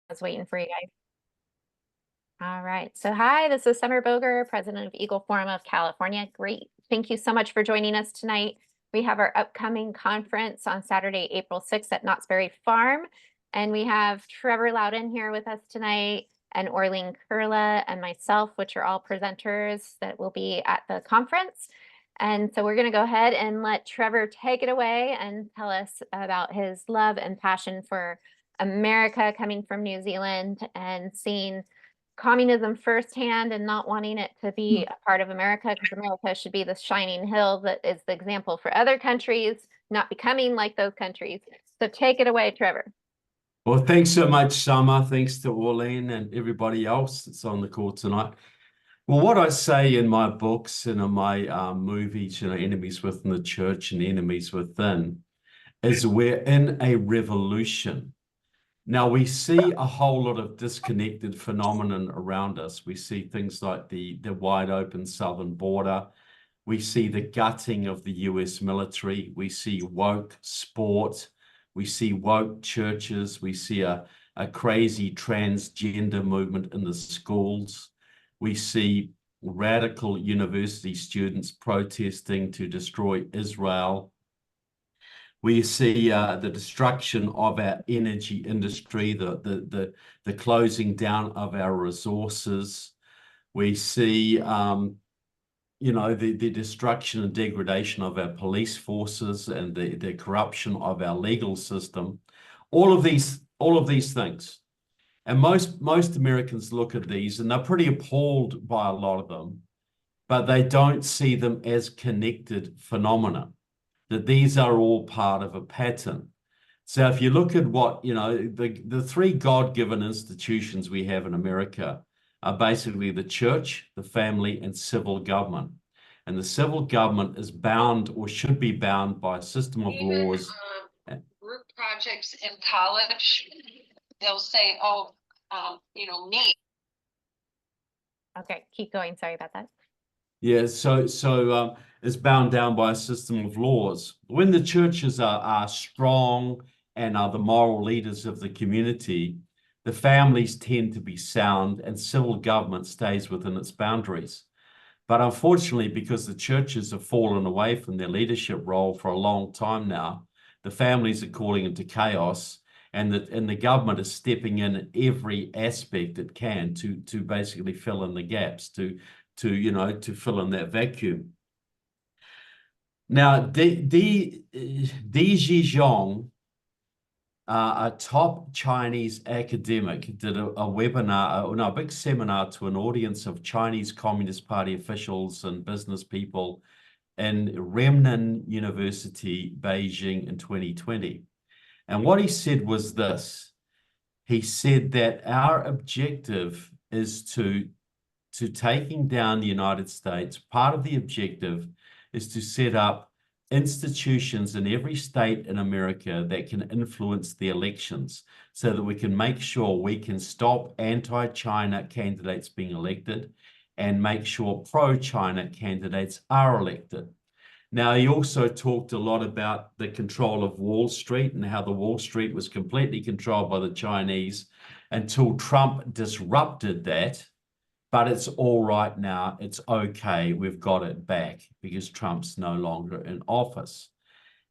I was waiting for you guys. All right. So hi, this is Summer Boger, president of Eagle Forum of California. Great. Thank you so much for joining us tonight. We have our upcoming conference on Saturday, April 6th at Knott's Berry Farm. And we have Trevor Louden here with us tonight, and Orleen Kurla and myself, which are all presenters that will be at the conference. And so we're going to go ahead and let Trevor take it away and tell us about his love and passion for America, coming from New Zealand and seeing communism firsthand and not wanting it to be a part of America, because America should be the shining hill that is the example for other countries, not becoming like those countries. So take it away, Trevor. Well, thanks so much, Summer. Thanks to Orleen and everybody else that's on the call tonight. Well, what I say in my books and in my movies, Enemies Within the Church and Enemies Within, is we're in a revolution. Now, we see a whole lot of disconnected phenomenon around us. We see things like the wide open southern border. We see the gutting of the US military. We see woke sport. We see woke churches. We see a crazy transgender movement in the schools. We see radical university students protesting to destroy Israel. We see the destruction of our energy industry, the closing down of our resources. We see, the destruction and degradation of our police forces and the corruption of our legal system. All of these things. And most Americans look at these and they're pretty appalled by a lot of them, but they don't see them as connected phenomena, that these are all part of a pattern. So if you look at what, the three God-given institutions we have in America are basically the church, the family, and civil government. And the civil government is bound, or should be bound, by a system of laws. Group projects in college, they'll say, me. Okay, keep going. Sorry about that. Yeah, so it's bound down by a system of laws. When the churches are strong and are the moral leaders of the community, the families tend to be sound and civil government stays within its boundaries. But unfortunately, because the churches have fallen away from their leadership role for a long time now, the families are calling into chaos, and the government is stepping in every aspect it can to basically fill in the gaps, to fill in that vacuum. Now, Di Zhizhong, a top Chinese academic, did a webinar, a big seminar to an audience of Chinese Communist Party officials and business people in Renmin University, Beijing in 2020. And what he said was this. He said that our objective is to taking down the United States. Part of the objective is to set up institutions in every state in America that can influence the elections, so that we can make sure we can stop anti-China candidates being elected and make sure pro-China candidates are elected. Now, he also talked a lot about the control of Wall Street and how the Wall Street was completely controlled by the Chinese until Trump disrupted that. But it's all right now. It's okay. We've got it back because Trump's no longer in office.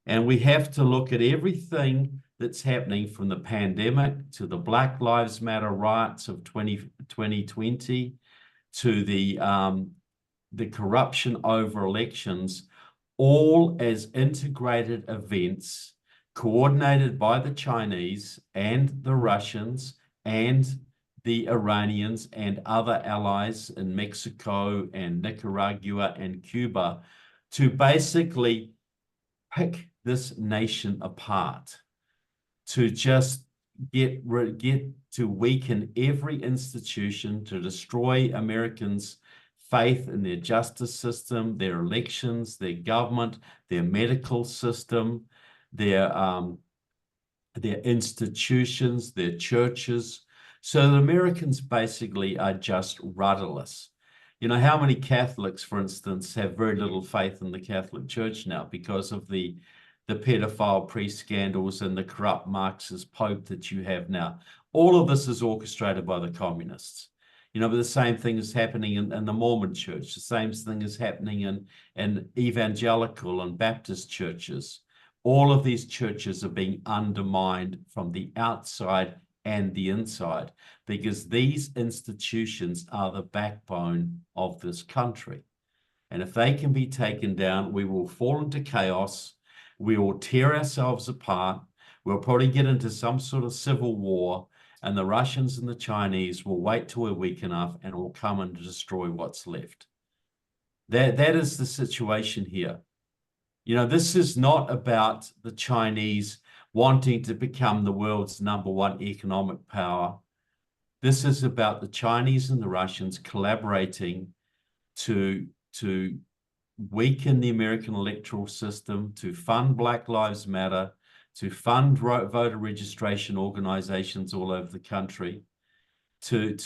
And we have to look at everything that's happening, from the pandemic to the Black Lives Matter riots of 2020 to the corruption over elections, all as integrated events coordinated by the Chinese and the Russians and the Iranians and other allies in Mexico and Nicaragua and Cuba, to basically pick this nation apart, to just get to weaken every institution, to destroy Americans' faith in their justice system, their elections, their government, their medical system, their institutions, their churches. So the Americans basically are just rudderless. How many Catholics, for instance, have very little faith in the Catholic Church now because of the the pedophile priest scandals and the corrupt Marxist Pope that you have now. All of this is orchestrated by the communists. You know, but the same thing is happening in the Mormon church. The same thing is happening in evangelical and Baptist churches. All of these churches are being undermined from the outside and the inside, because these institutions are the backbone of this country. And if they can be taken down, we will fall into chaos. We will tear ourselves apart. We'll probably get into some sort of civil war, and the Russians and the Chinese will wait till we're weak enough and will come and destroy what's left. That is the situation here. You know, this is not about the Chinese wanting to become the world's #1 economic power. This is about the Chinese and the Russians collaborating to weaken the American electoral system, to fund Black Lives Matter, to fund voter registration organizations all over the country, to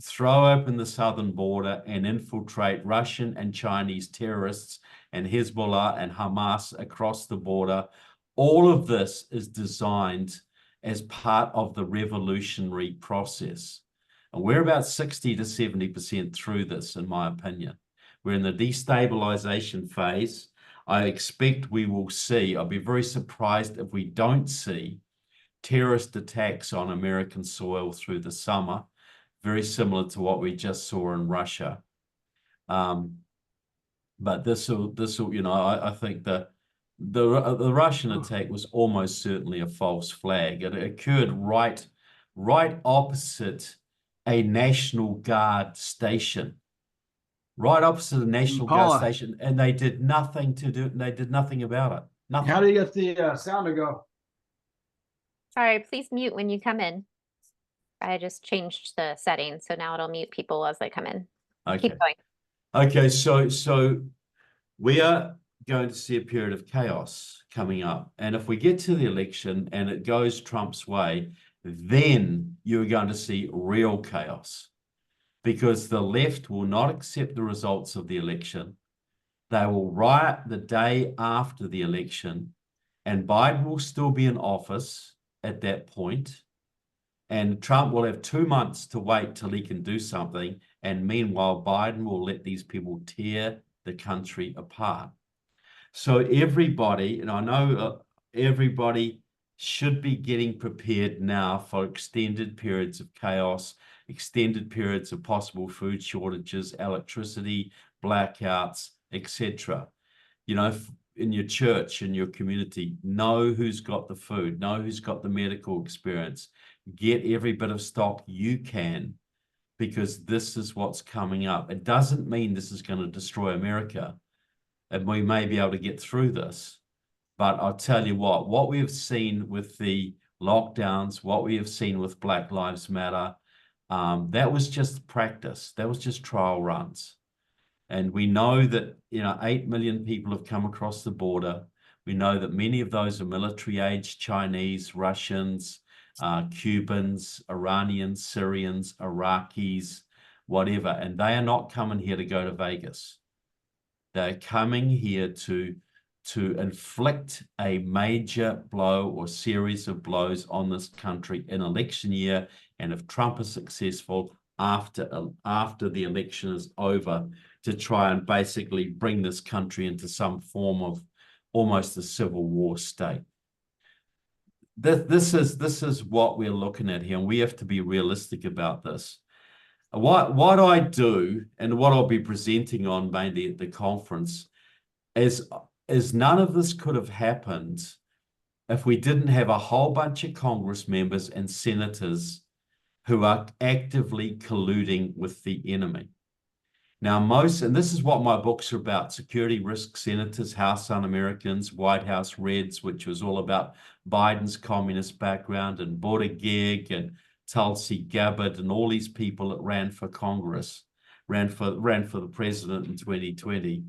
throw open the southern border and infiltrate Russian and Chinese terrorists and Hezbollah and Hamas across the border. All of this is designed as part of the revolutionary process. And we're about 60 to 70% through this, in my opinion. We're in the destabilization phase. I expect we will see, I'll be very surprised if we don't see terrorist attacks on American soil through the summer, very similar to what we just saw in Russia. But this will, you know, I think the Russian attack was almost certainly a false flag. It occurred right opposite a National Guard station. Right opposite a National Guard station, and they did nothing to do. They did nothing about it. Nothing. How do you get the sound to go? Sorry, please mute when you come in. I just changed the settings, so now it'll mute people as they come in. Okay. Keep going. Okay, so we are going to see a period of chaos coming up. And if we get to the election and it goes Trump's way, then you're going to see real chaos, because the left will not accept the results of the election. They will riot the day after the election, and Biden will still be in office at that point. And Trump will have 2 months to wait till he can do something. And meanwhile, Biden will let these people tear the country apart. So everybody, and I know everybody should be getting prepared now for extended periods of chaos, extended periods of possible food shortages, electricity, blackouts, etc. You know, in your church, in your community, know who's got the food, know who's got the medical experience. Get every bit of stock you can, because this is what's coming up. It doesn't mean this is going to destroy America, and we may be able to get through this. But I'll tell you what we have seen with the lockdowns, what we have seen with Black Lives Matter, that was just practice. That was just trial runs. And we know that, you know, 8 million people have come across the border. We know that many of those are military-aged Chinese, Russians, Cubans, Iranians, Syrians, Iraqis, whatever. And they are not coming here to go to Vegas. They're coming here to inflict a major blow or series of blows on this country in election year. And if Trump is successful after the election is over, to try and basically bring this country into some form of almost a civil war state. This is what we're looking at here, and we have to be realistic about this. What I do, and what I'll be presenting on mainly at the conference, is none of this could have happened if we didn't have a whole bunch of Congress members and senators who are actively colluding with the enemy. Now, and this is what my books are about: security risk senators, House Un-Americans, White House Reds, which was all about Biden's communist background, and Buttigieg and Tulsi Gabbard and all these people that ran for Congress, ran for the president in 2020.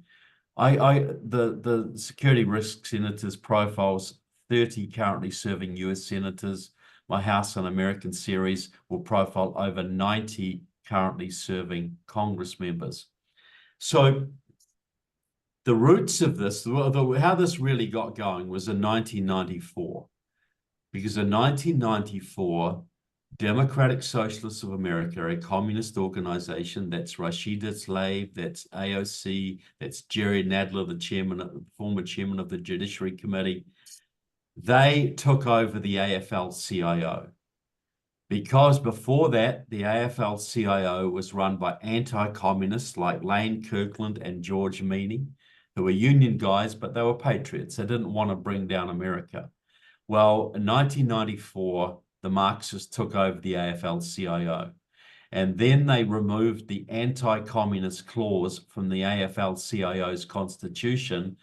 The security risk senators profiles 30 currently serving US senators. My House Un-American series will profile over 90 currently serving Congress members. So the roots of this, how this really got going was in 1994. Because in 1994, Democratic Socialists of America, a communist organization, that's Rashida Tlaib, that's AOC, that's Jerry Nadler, the former chairman of the Judiciary Committee, they took over the AFL-CIO. Because before that, the AFL-CIO was run by anti-communists like Lane Kirkland and George Meany, who were union guys, but they were patriots. They didn't want to bring down America. Well, in 1994, the Marxists took over the AFL-CIO, and then they removed the anti-communist clause from the AFL-CIO's constitution,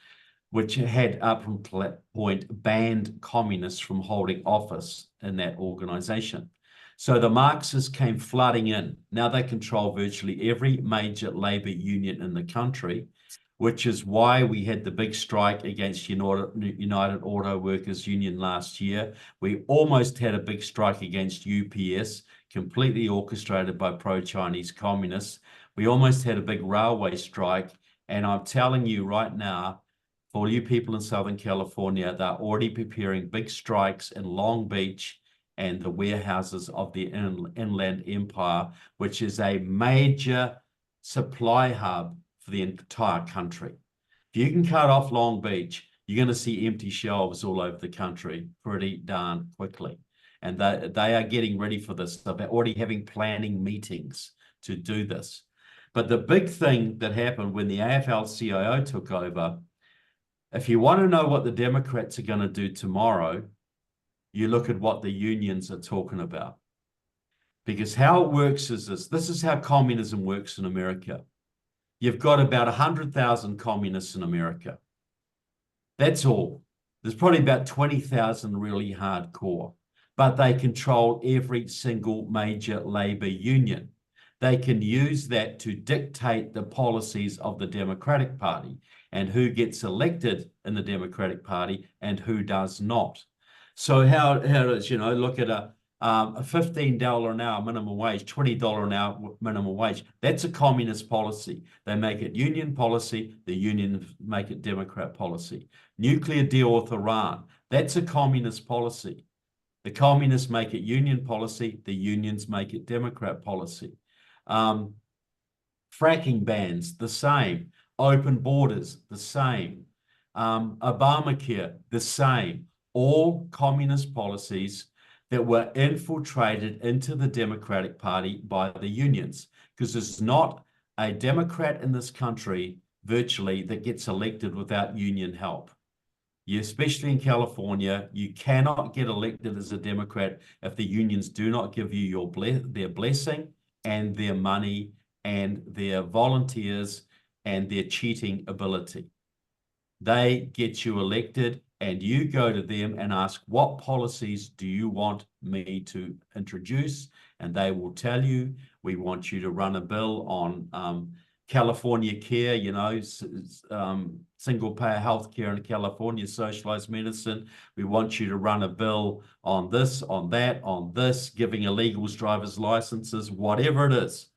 which had up until that point banned communists from holding office in that organization. So the Marxists came flooding in. Now they control virtually every major labor union in the country, which is why we had the big strike against United Auto Workers Union last year. We almost had a big strike against UPS, completely orchestrated by pro-Chinese communists. We almost had a big railway strike. And I'm telling you right now, for you people in Southern California, they're already preparing big strikes in Long Beach and the warehouses of the Inland Empire, which is a major supply hub for the entire country. If you can cut off Long Beach, you're going to see empty shelves all over the country pretty darn quickly. And they are getting ready for this. They're already having planning meetings to do this. But the big thing that happened when the AFL-CIO took over, if you want to know what the Democrats are going to do tomorrow, you look at what the unions are talking about. Because how it works is this is how communism works in America. You've got about 100,000 communists in America. That's all. There's probably about 20,000 really hardcore, but they control every single major labor union. They can use that to dictate the policies of the Democratic Party and who gets elected in the Democratic Party and who does not. So how it is, look at a $15 an hour minimum wage, $20 an hour minimum wage. That's a communist policy. They make it union policy. The unions make it Democrat policy. Nuclear deal with Iran. That's a communist policy. The communists make it union policy. The unions make it Democrat policy. Fracking bans, the same. Open borders, the same. Obamacare, the same. All communist policies that were infiltrated into the Democratic Party by the unions, because there's not a Democrat in this country virtually that gets elected without union help. Especially in California, you cannot get elected as a Democrat if the unions do not give you their blessing and their money and their volunteers and their cheating ability. They get you elected, and you go to them and ask, what policies do you want me to introduce? And they will tell you, we want you to run a bill on California care, single payer health care in California, socialized medicine. We want you to run a bill on this, on that, on this, giving illegals driver's licenses, whatever it is.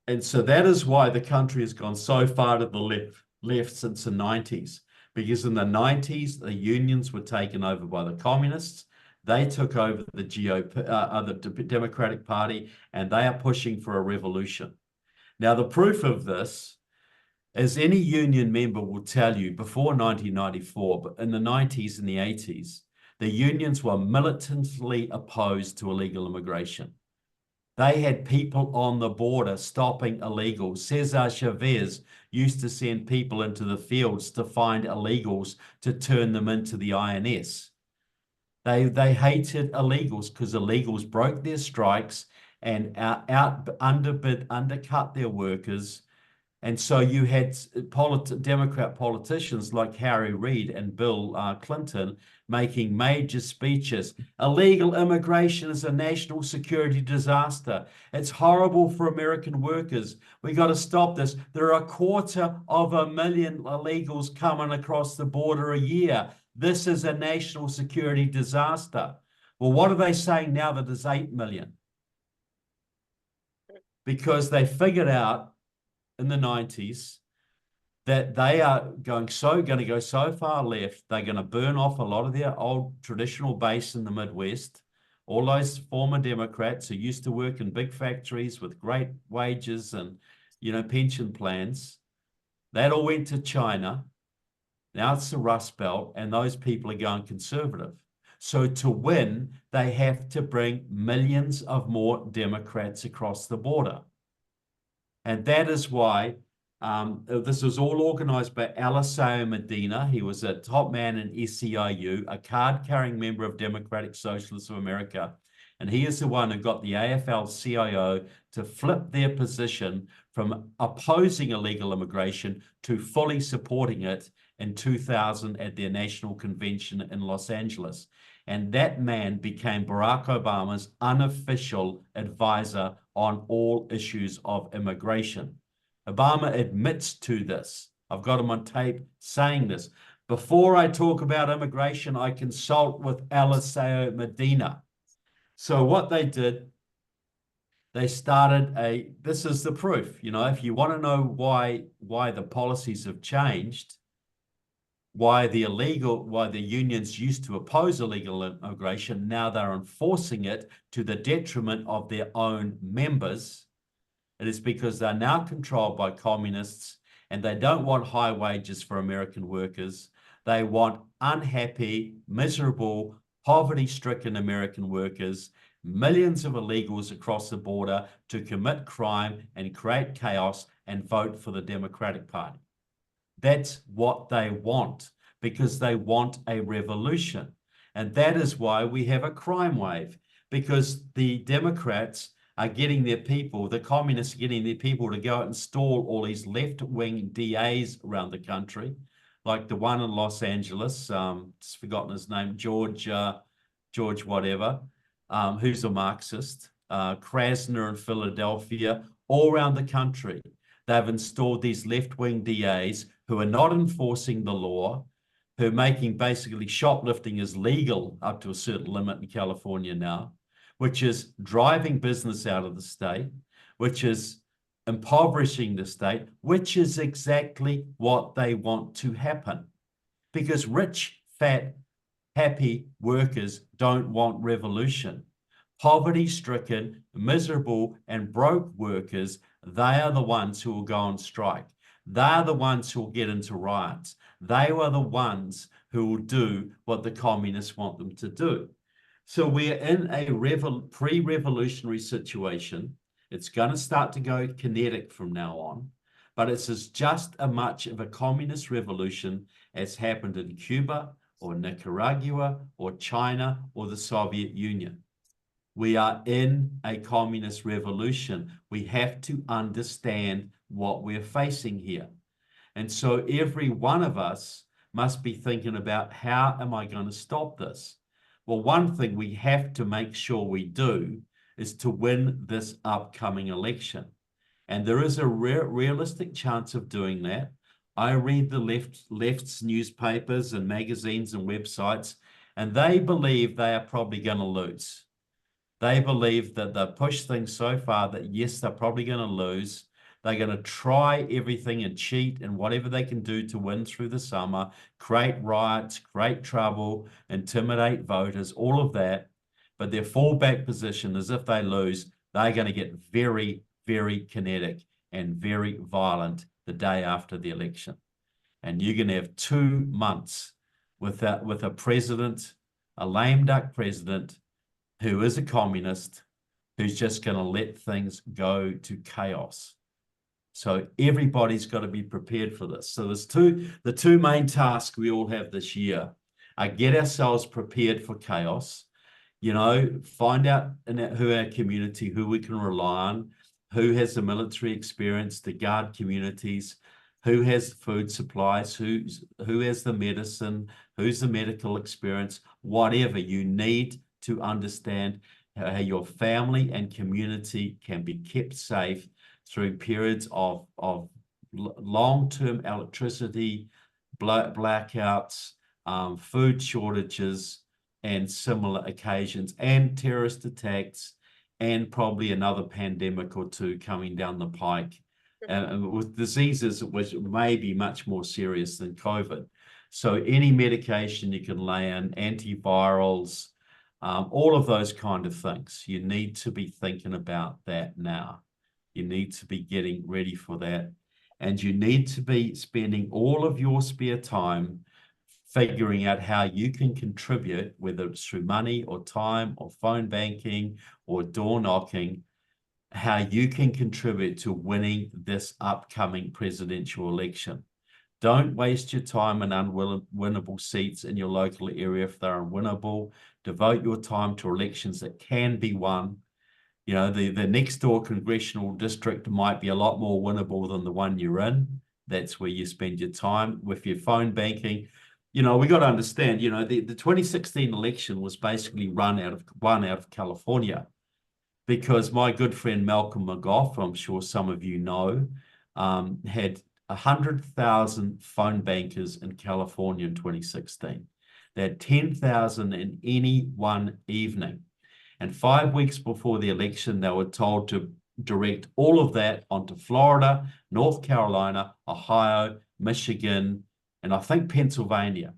And so that is why the country has gone so far to the left since the 90s. Because in the 90s, the unions were taken over by the communists. They took over the the Democratic Party, and they are pushing for a revolution. Now, the proof of this is any union member will tell you before 1994, but in the 90s and the 80s, the unions were militantly opposed to illegal immigration. They had people on the border stopping illegals. Cesar Chavez used to send people into the fields to find illegals to turn them into the INS. They hated illegals because illegals broke their strikes and undercut their workers. And so you had Democrat politicians like Harry Reid and Bill Clinton making major speeches. Illegal immigration is a national security disaster. It's horrible for American workers. We got to stop this. There are 250,000 illegals coming across the border a year. This is a national security disaster. Well, what are they saying now that there's 8 million? Because they figured out in the 90s that they are going to go so far left, they're going to burn off a lot of their old traditional base in the Midwest. All those former Democrats who used to work in big factories with great wages and, pension plans, that all went to China. Now it's the Rust Belt, and those people are going conservative. So to win, they have to bring millions of more Democrats across the border. And that is why this was all organized by Eliseo Medina. He was a top man in SEIU, a card-carrying member of Democratic Socialists of America. And he is the one who got the AFL-CIO to flip their position from opposing illegal immigration to fully supporting it in 2000 at their national convention in Los Angeles. And that man became Barack Obama's unofficial advisor on all issues of immigration. Obama admits to this. I've got him on tape saying this. Before I talk about immigration, I consult with Eliseo Medina. So what they did, they started this is the proof. If you want to know why the policies have changed, why the unions used to oppose illegal immigration, now they're enforcing it to the detriment of their own members. It is because they're now controlled by communists, and they don't want high wages for American workers. They want unhappy, miserable, poverty-stricken American workers, millions of illegals across the border to commit crime and create chaos and vote for the Democratic Party. That's what they want, because they want a revolution. And that is why we have a crime wave, because the Democrats are getting their people, the communists are getting their people to go install all these left-wing DAs around the country, like the one in Los Angeles, just forgotten his name, George whatever, who's a Marxist, Krasner in Philadelphia, all around the country. They've installed these left-wing DAs who are not enforcing the law, who are making basically shoplifting is legal up to a certain limit in California now, which is driving business out of the state, which is impoverishing the state, which is exactly what they want to happen. Because rich, fat, happy workers don't want revolution. Poverty-stricken, miserable, and broke workers, they are the ones who will go on strike. They are the ones who will get into riots. They are the ones who will do what the communists want them to do. So we're in a pre-revolutionary situation. It's going to start to go kinetic from now on, but it's just as much of a communist revolution as happened in Cuba or Nicaragua or China or the Soviet Union. We are in a communist revolution. We have to understand what we're facing here. And so every one of us must be thinking about, how am I going to stop this? Well, one thing we have to make sure we do is to win this upcoming election. And there is a realistic chance of doing that. I read the left's newspapers and magazines and websites, and they believe they are probably going to lose. They believe that they've pushed things so far that, yes, they're probably going to lose. They're going to try everything and cheat and whatever they can do to win through the summer, create riots, create trouble, intimidate voters, all of that. But their fallback position is, if they lose, they're going to get very, very kinetic and very violent the day after the election. And you're going to have 2 months with a president, a lame duck president, who is a communist, who's just going to let things go to chaos. So everybody's got to be prepared for this. So there's the two main tasks we all have this year are get ourselves prepared for chaos, find out who our community, who we can rely on, who has the military experience to guard communities, who has food supplies, who has the medicine, who's the medical experience, whatever. You need to understand how your family and community can be kept safe through periods of long-term electricity blackouts, food shortages, and similar occasions, and terrorist attacks, and probably another pandemic or two coming down the pike. and with diseases which may be much more serious than COVID. So any medication you can lay in, antivirals, all of those kind of things, you need to be thinking about that now. You need to be getting ready for that. And you need to be spending all of your spare time figuring out how you can contribute, whether it's through money or time or phone banking or door knocking, how you can contribute to winning this upcoming presidential election. Don't waste your time in unwinnable seats in your local area if they're unwinnable. Devote your time to elections that can be won. You know, the next door congressional district might be a lot more winnable than the one you're in. That's where you spend your time with your phone banking. You know, we got to understand, you know, the 2016 election was basically won out of California, because my good friend Malcolm McGough, I'm sure some of you know, had 100,000 phone bankers in California in 2016. They had 10,000 in any one evening. And 5 weeks before the election, they were told to direct all of that onto Florida, North Carolina, Ohio, Michigan, and I think Pennsylvania.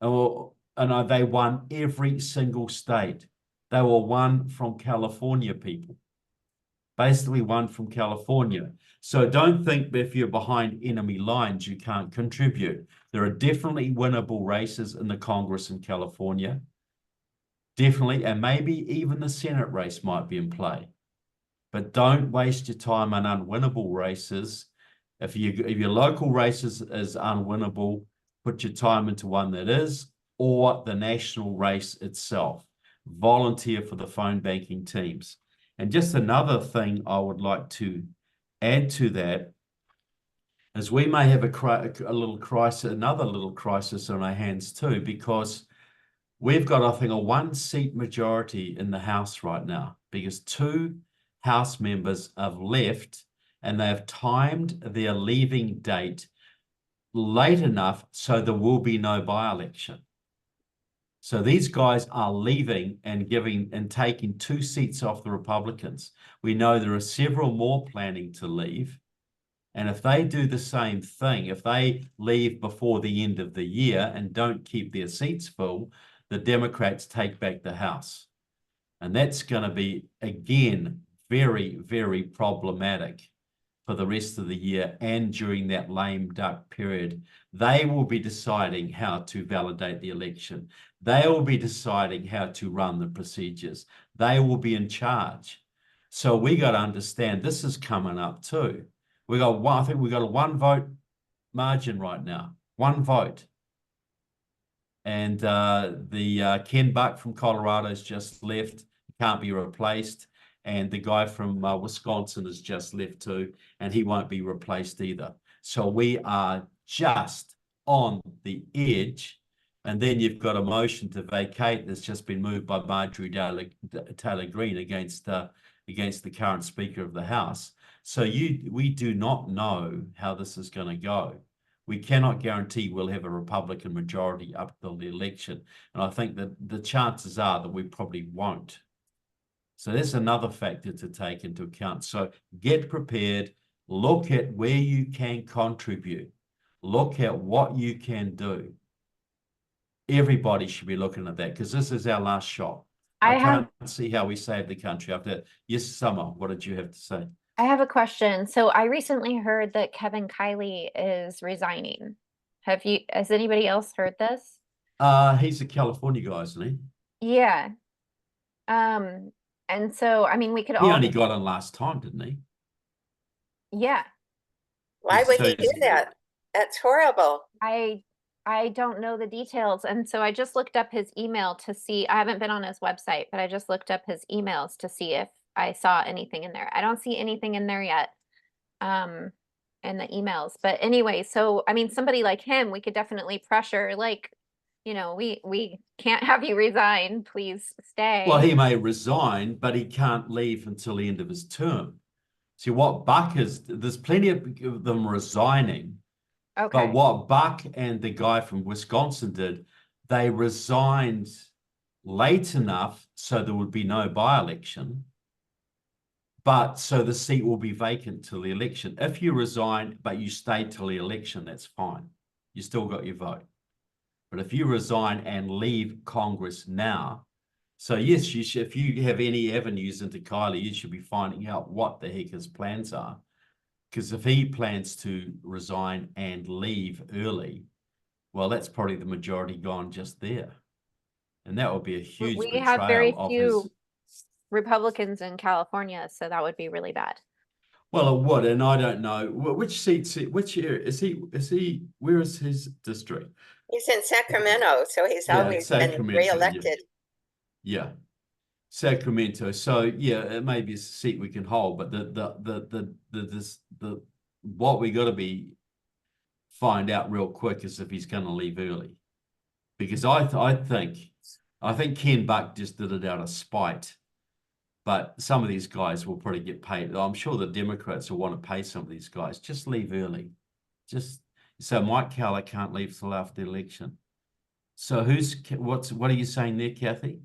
And they won every single state. They were won from California, people. Basically won from California. So don't think if you're behind enemy lines, you can't contribute. There are definitely winnable races in the Congress in California. Definitely, and maybe even the Senate race might be in play. But don't waste your time on unwinnable races. If your local race is unwinnable, put your time into one that is, or the national race itself. Volunteer for the phone banking teams. And just another thing I would like to add to that is we may have a little crisis, another little crisis on our hands too, because we've got, I think, a 1-seat majority in the House right now, because 2 House members have left and they have timed their leaving date late enough so there will be no by-election. So these guys are leaving and taking 2 seats off the Republicans. We know there are several more planning to leave. And if they do the same thing, if they leave before the end of the year and don't keep their seats full, the Democrats take back the House. And that's going to be, again, very, very problematic for the rest of the year and during that lame duck period. They will be deciding how to validate the election. They will be deciding how to run the procedures. They will be in charge. So we got to understand this is coming up too. I think we got a 1-vote margin right now. 1 vote. And Ken Buck from Colorado's just left, can't be replaced. And the guy from Wisconsin has just left too, and he won't be replaced either. So we are just on the edge. And then you've got a motion to vacate that's just been moved by Marjorie Taylor Greene against the current Speaker of the House. So we do not know how this is going to go. We cannot guarantee we'll have a Republican majority up till the election. And I think that the chances are that we probably won't. So that's another factor to take into account. So get prepared, look at where you can contribute, look at what you can do. Everybody should be looking at that, because this is our last shot. I can't see how we save the country after. Yes, Summer, what did you have to say? I have a question. So I recently heard that Kevin Kiley is resigning. Has anybody else heard this? He's a California guy, isn't he? Yeah. And so, I mean, we could He all only got on last time, didn't he? Yeah. Why would So he do that? That's horrible. I don't know the details. And so I just looked up his email to see. I haven't been on his website, but I just looked up his emails to see if I saw anything in there. I don't see anything in there yet. In the emails. But anyway, so I mean, somebody like him, we could definitely pressure, like, you know, we can't have you resign, please stay. Well, he may resign, but he can't leave until the end of his term. See, what Buck is, there's plenty of them resigning. Okay. But what Buck and the guy from Wisconsin did, they resigned late enough so there would be no by-election. But so the seat will be vacant till the election. If you resign, but you stay till the election, that's fine. You still got your vote. But if you resign and leave Congress now, so yes, you should, if you have any avenues into Kylie, you should be finding out what the heck his plans are. Because if he plans to resign and leave early, well, that's probably the majority gone just there. And that would be a huge We have very betrayal of few his. Republicans in California, so that would be really bad. Well, it would, and I don't know which seats, which area is he? Where is his district? He's in Sacramento, so he's Yeah, always been Sacramento, yeah. reelected. Yeah, Sacramento. So yeah, it may be a seat we can hold, but the what we got to find out real quick is if he's going to leave early, because I think Ken Buck just did it out of spite. But some of these guys will probably get paid. I'm sure the Democrats will want to pay some of these guys. Just leave early. Just so Mike Keller can't leave till after the election. So what are you saying there, Kathy?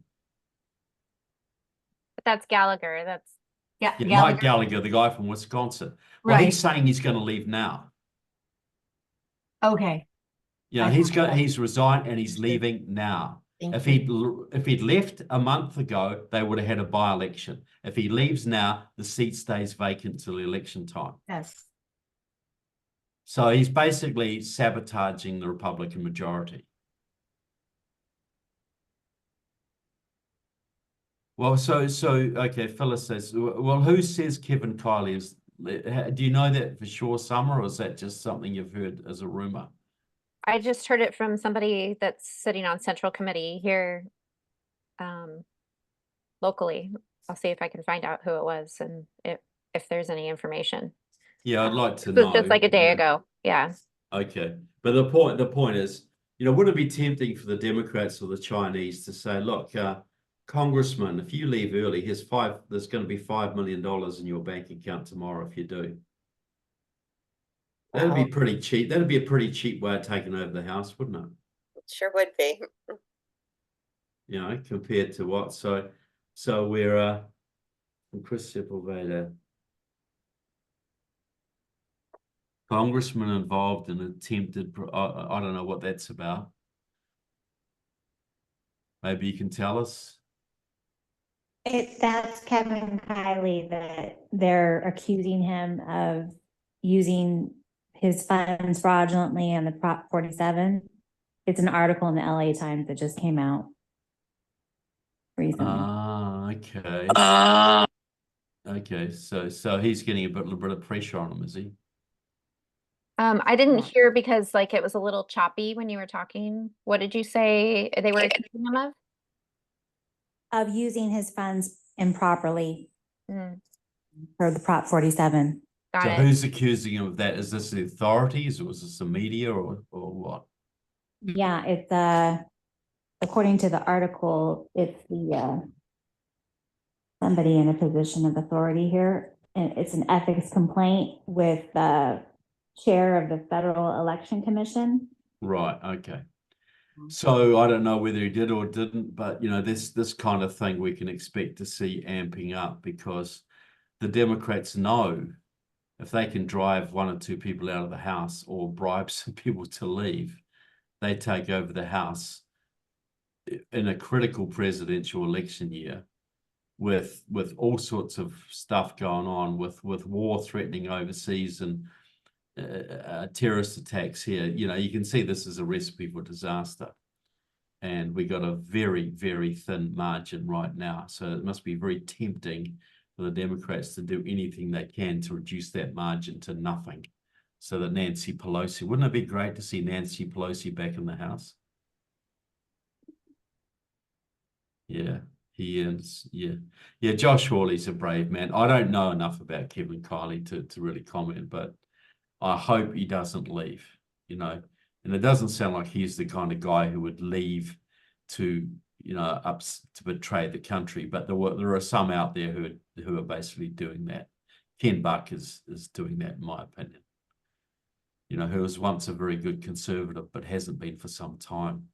But that's Gallagher. That's Yeah, Mike Gallagher, the guy from Wisconsin. Well, he's saying he's going to leave now. Okay. Yeah, he's resigned and he's leaving now. If he'd left a month ago, they would have had a by-election. If he leaves now, the seat stays vacant till the election time. Yes. So he's basically sabotaging the Republican majority. Well, so okay, Phyllis says, well, who says Kevin Kiley is? Do you know that for sure, Summer, or is that just something you've heard as a rumor? I just heard it from somebody that's sitting on Central Committee here locally. I'll see if I can find out who it was and if there's any information. Yeah, I'd like to It was know. just like a day ago. Yeah. Okay. But the point is, wouldn't it be tempting for the Democrats or the Chinese to say, look, Congressman, if you leave early, there's going to be $5 million in your bank account tomorrow if you do. That'd be pretty cheap. That'd be a pretty cheap way of taking over the House, wouldn't it? It sure would be. Compared to what? So we're Chris Sepulveda, congressman involved in attempted. I don't know what that's about. Maybe you can tell us. That's Kevin Kiley that they're accusing him of using his funds fraudulently on the Prop 47. It's an article in the LA Times that just came out recently. Okay. Okay, so he's getting a little bit of pressure on him, is he? I didn't hear because it was a little choppy when you were talking. What did you say they were accusing him of? Of using his funds improperly Mm, for the Prop 47. got So it. who's accusing him of that? Is this the authorities, or was this the media, or what? Yeah, it's according to the article, it's the somebody in a position of authority here, and it's an ethics complaint with the chair of the Federal Election Commission. Right. Okay. So I don't know whether he did or didn't, but this kind of thing we can expect to see amping up, because the Democrats know if they can drive one or two people out of the House or bribe some people to leave, they take over the House in a critical presidential election year with all sorts of stuff going on, with war threatening overseas and terrorist attacks here. You can see this is a recipe for disaster. And we got a very, very thin margin right now. So it must be very tempting for the Democrats to do anything they can to reduce that margin to nothing, so that Nancy Pelosi, wouldn't it be great to see Nancy Pelosi back in the House? Yeah, he is. Yeah. Josh Hawley's a brave man. I don't know enough about Kevin Kiley to really comment, but I hope he doesn't leave, and it doesn't sound like he's the kind of guy who would leave to betray the country. But there are some out there who are basically doing that. Ken Buck is doing that, in my opinion. Who was once a very good conservative, but hasn't been for some time.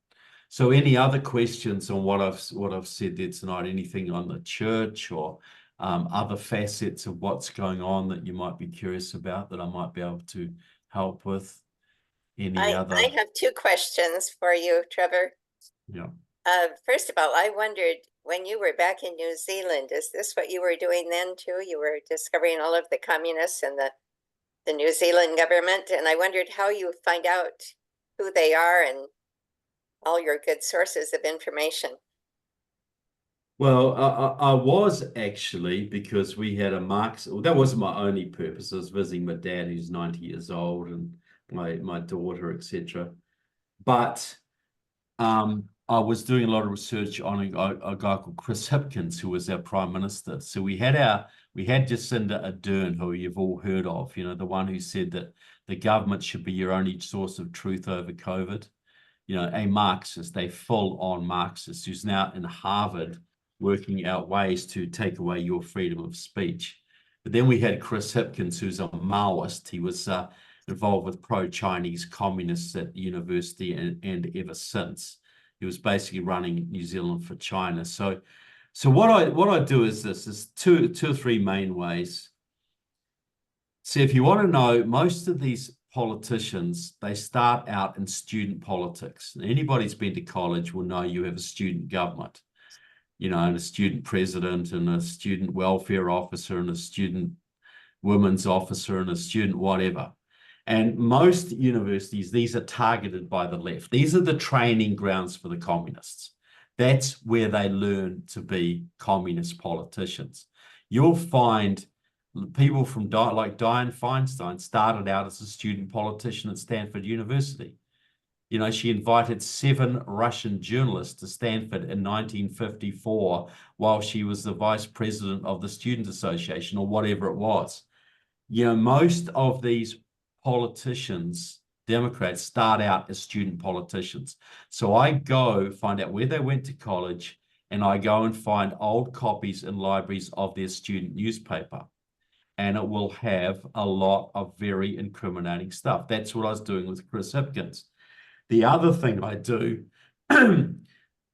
So any other questions on what I've said there tonight? Anything on the church or other facets of what's going on that you might be curious about that I might be able to help with. Any other? I have two questions for you, Trevor. Yeah. First of all, I wondered when you were back in New Zealand, is this what you were doing then too? You were discovering all of the communists and the New Zealand government, and I wondered how you find out who they are and all your good sources of information. Well, I was actually, because we had a Marx, well, that wasn't my only purpose. I was visiting my dad, who's 90 years old, and my daughter, etc. But I was doing a lot of research on a guy called Chris Hipkins, who was our prime minister. So we had Jacinda Ardern, who you've all heard of, you know, the one who said that the government should be your only source of truth over COVID. You know, a Marxist, a full-on Marxist, who's now in Harvard working out ways to take away your freedom of speech. But then we had Chris Hipkins, who's a Maoist. He was involved with pro-Chinese communists at university and ever since. He was basically running New Zealand for China. So what I do is this, is two or three main ways. So if you want to know, most of these politicians, they start out in student politics. Anybody who's been to college will know you have a student government, you know, and a student president and a student welfare officer and a student women's officer and a student whatever. And most universities, these are targeted by the left. These are the training grounds for the communists. That's where they learn to be communist politicians. You'll find people from like Dianne Feinstein started out as a student politician at Stanford University. You know, she invited 7 Russian journalists to Stanford in 1954 while she was the vice president of the Student Association or whatever it was. You know, most of these politicians, Democrats, start out as student politicians. So I go find out where they went to college, and I go and find old copies in libraries of their student newspaper. And it will have a lot of very incriminating stuff. That's what I was doing with Chris Hipkins. The other thing I do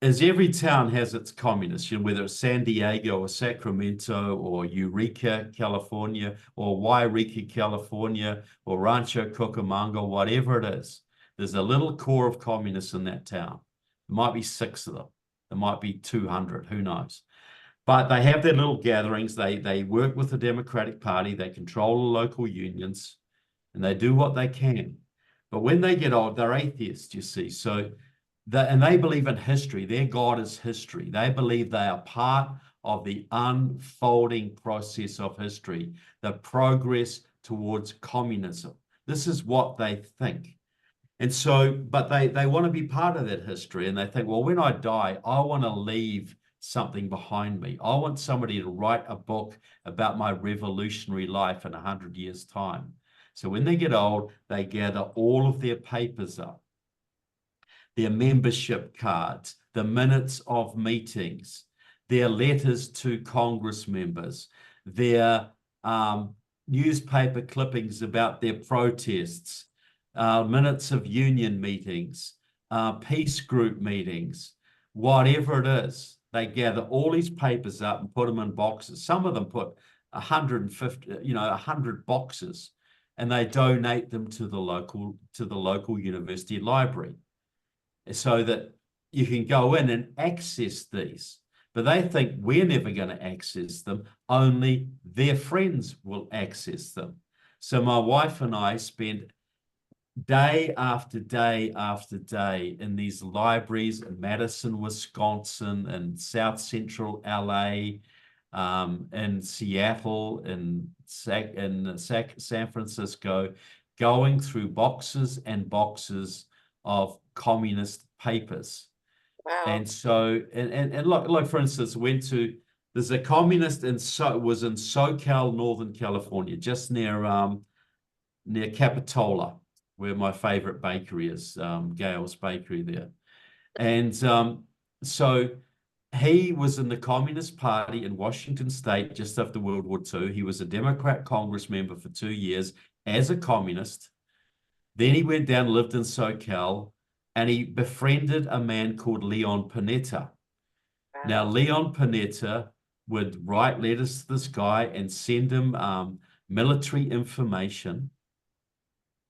is every town has its communists, you know, whether it's San Diego or Sacramento or Eureka, California, or Wairika, California, or Rancho Cucamonga, whatever it is. There's a little core of communists in that town. There might be 6 of them. There might be 200, who knows? But they have their little gatherings. They work with the Democratic Party. They control the local unions, and they do what they can. But when they get old, they're atheists, you see. So, and they believe in history. Their God is history. They believe they are part of the unfolding process of history, the progress towards communism. This is what they think. And so, but they want to be part of that history. And they think, well, when I die, I want to leave something behind me. I want somebody to write a book about my revolutionary life in 100 years' time. So when they get old, they gather all of their papers up, their membership cards, the minutes of meetings, their letters to Congress members, their newspaper clippings about their protests, minutes of union meetings, peace group meetings, whatever it is. They gather all these papers up and put them in boxes. Some of them put 150, 100 boxes, and they donate them to the local university library, so that you can go in and access these. But they think we're never going to access them. Only their friends will access them. So my wife and I spent day after day after day in these libraries in Madison, Wisconsin, and South Central LA, in Seattle, in San Francisco, going through boxes and boxes of communist papers. Wow. And so, and like for instance, there's a communist was in SoCal, Northern California, just near Capitola, where my favorite bakery is, Gail's Bakery there. And so he was in the Communist Party in Washington State just after World War II. He was a Democrat Congress member for 2 years as a communist. Then he went down and lived in SoCal, and he befriended a man called Leon Panetta. Wow. Now, Leon Panetta would write letters to this guy and send him military information,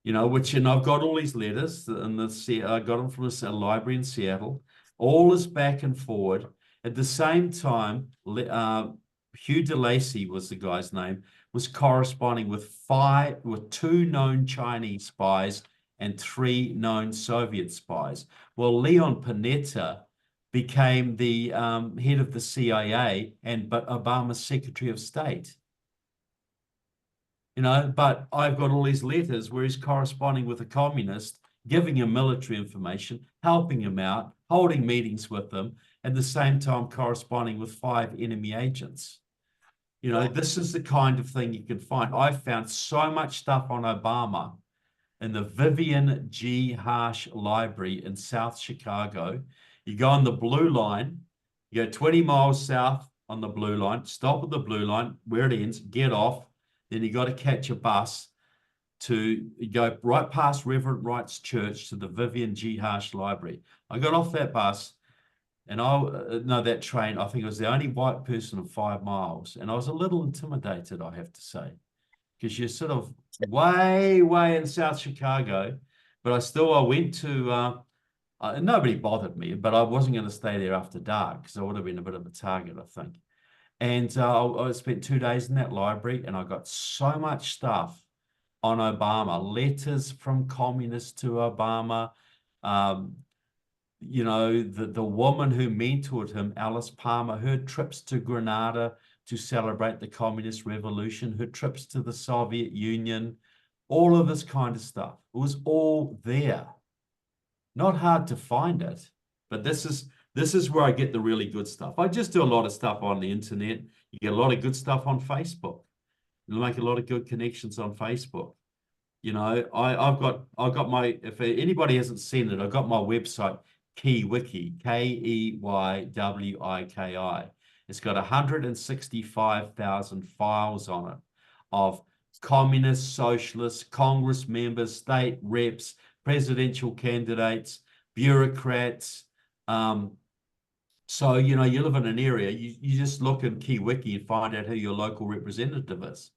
you know, and I've got all these letters, and I got them from a library in Seattle. All is back and forward. At the same time, Hugh DeLacy was the guy's name, was corresponding with 2 known Chinese spies and 3 known Soviet spies. Well, Leon Panetta became the head of the CIA and Obama's Secretary of State. You know, but I've got all these letters where he's corresponding with a communist, giving him military information, helping him out, holding meetings with them, at the same time corresponding with 5 enemy agents. You know, this is the kind of thing you can find. I found so much stuff on Obama in the Vivian G. Harsh Library in South Chicago. You go on the Blue Line, you go 20 miles south on the Blue Line, stop at the Blue Line where it ends, get off, then you got to catch a bus to go right past Reverend Wright's church to the Vivian G. Harsh Library. I got off that bus, and that train, I think I was the only white person in 5 miles. And I was a little intimidated, I have to say, because you're sort of way, way in South Chicago. But I went to, nobody bothered me, but I wasn't going to stay there after dark because I would have been a bit of a target, I think. And I spent 2 days in that library, and I got so much stuff on Obama, letters from communists to Obama. You know, the woman who mentored him, Alice Palmer, her trips to Grenada to celebrate the communist revolution, her trips to the Soviet Union, all of this kind of stuff. It was all there. Not hard to find it, but this is where I get the really good stuff. I just do a lot of stuff on the internet. You get a lot of good stuff on Facebook. You make a lot of good connections on Facebook. You know, I've got my, if anybody hasn't seen it, I've got my website, KeyWiki, KeyWiki. It's got 165,000 files on it of communists, socialists, Congress members, state reps, presidential candidates, bureaucrats. So, you know, you live in an area, you just look in KeyWiki and find out who your local representative is.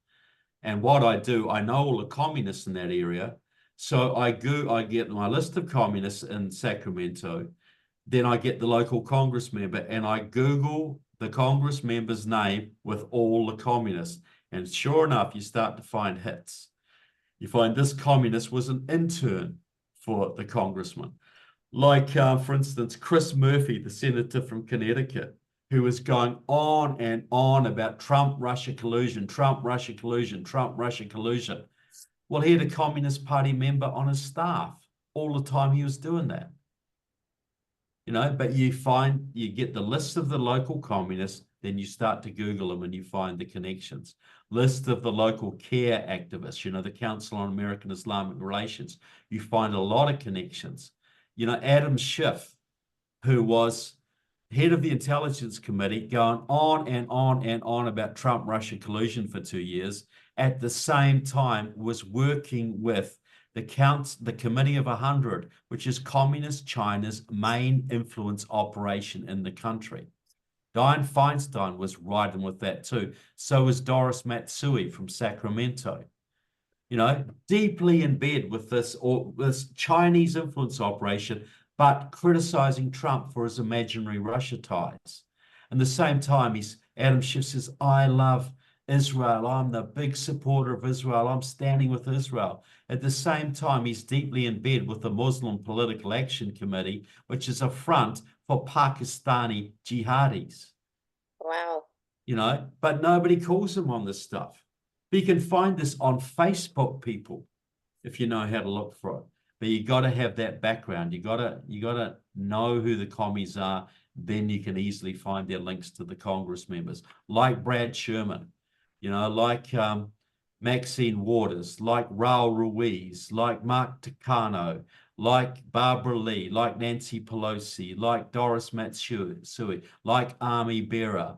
And what I do, I know all the communists in that area. So I get my list of communists in Sacramento. Then I get the local Congress member, and I Google the Congress member's name with all the communists. And sure enough, you start to find hits. You find this communist was an intern for the congressman. Like, for instance, Chris Murphy, the senator from Connecticut, who was going on and on about Trump-Russia collusion, Trump-Russia collusion, Trump-Russia collusion. Well, he had a Communist Party member on his staff all the time he was doing that. You know, but you get the list of the local communists, then you start to Google them and you find the connections. List of the local CARE activists, you know, the Council on American Islamic Relations. You find a lot of connections. You know, Adam Schiff, who was head of the Intelligence Committee, going on and on and on about Trump-Russia collusion for 2 years, at the same time was working with the Committee of 100, which is Communist China's main influence operation in the country. Dianne Feinstein was riding with that too. So was Doris Matsui from Sacramento. You know, deeply in bed with this Chinese influence operation, but criticizing Trump for his imaginary Russia ties. And the same time, Adam Schiff says, I love Israel. I'm the big supporter of Israel. I'm standing with Israel. At the same time, he's deeply in bed with the Muslim Political Action Committee, which is a front for Pakistani jihadis. Wow. You know, but nobody calls him on this stuff. But you can find this on Facebook, people, if you know how to look for it. But you got to have that background. You got to know who the commies are. Then you can easily find their links to the Congress members, like Brad Sherman, you know, like Maxine Waters, like Raul Ruiz, like Mark Takano, like Barbara Lee, like Nancy Pelosi, like Doris Matsui, like Army Bearer.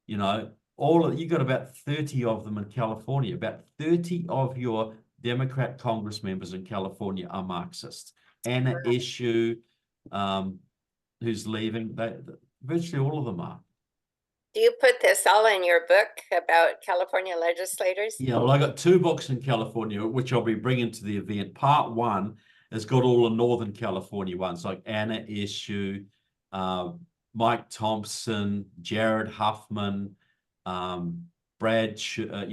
You know, you got about 30 of them in California. About 30 of your Democrat Congress members in California are Marxists. Anna Eshoo, who's leaving, virtually all of them are. Do you put this all in your book about California legislators? Yeah, well, I got 2 books in California, which I'll be bringing to the event. Part 1 has got all the Northern California ones, like Anna Eshoo, Mike Thompson, Jared Huffman, Brad,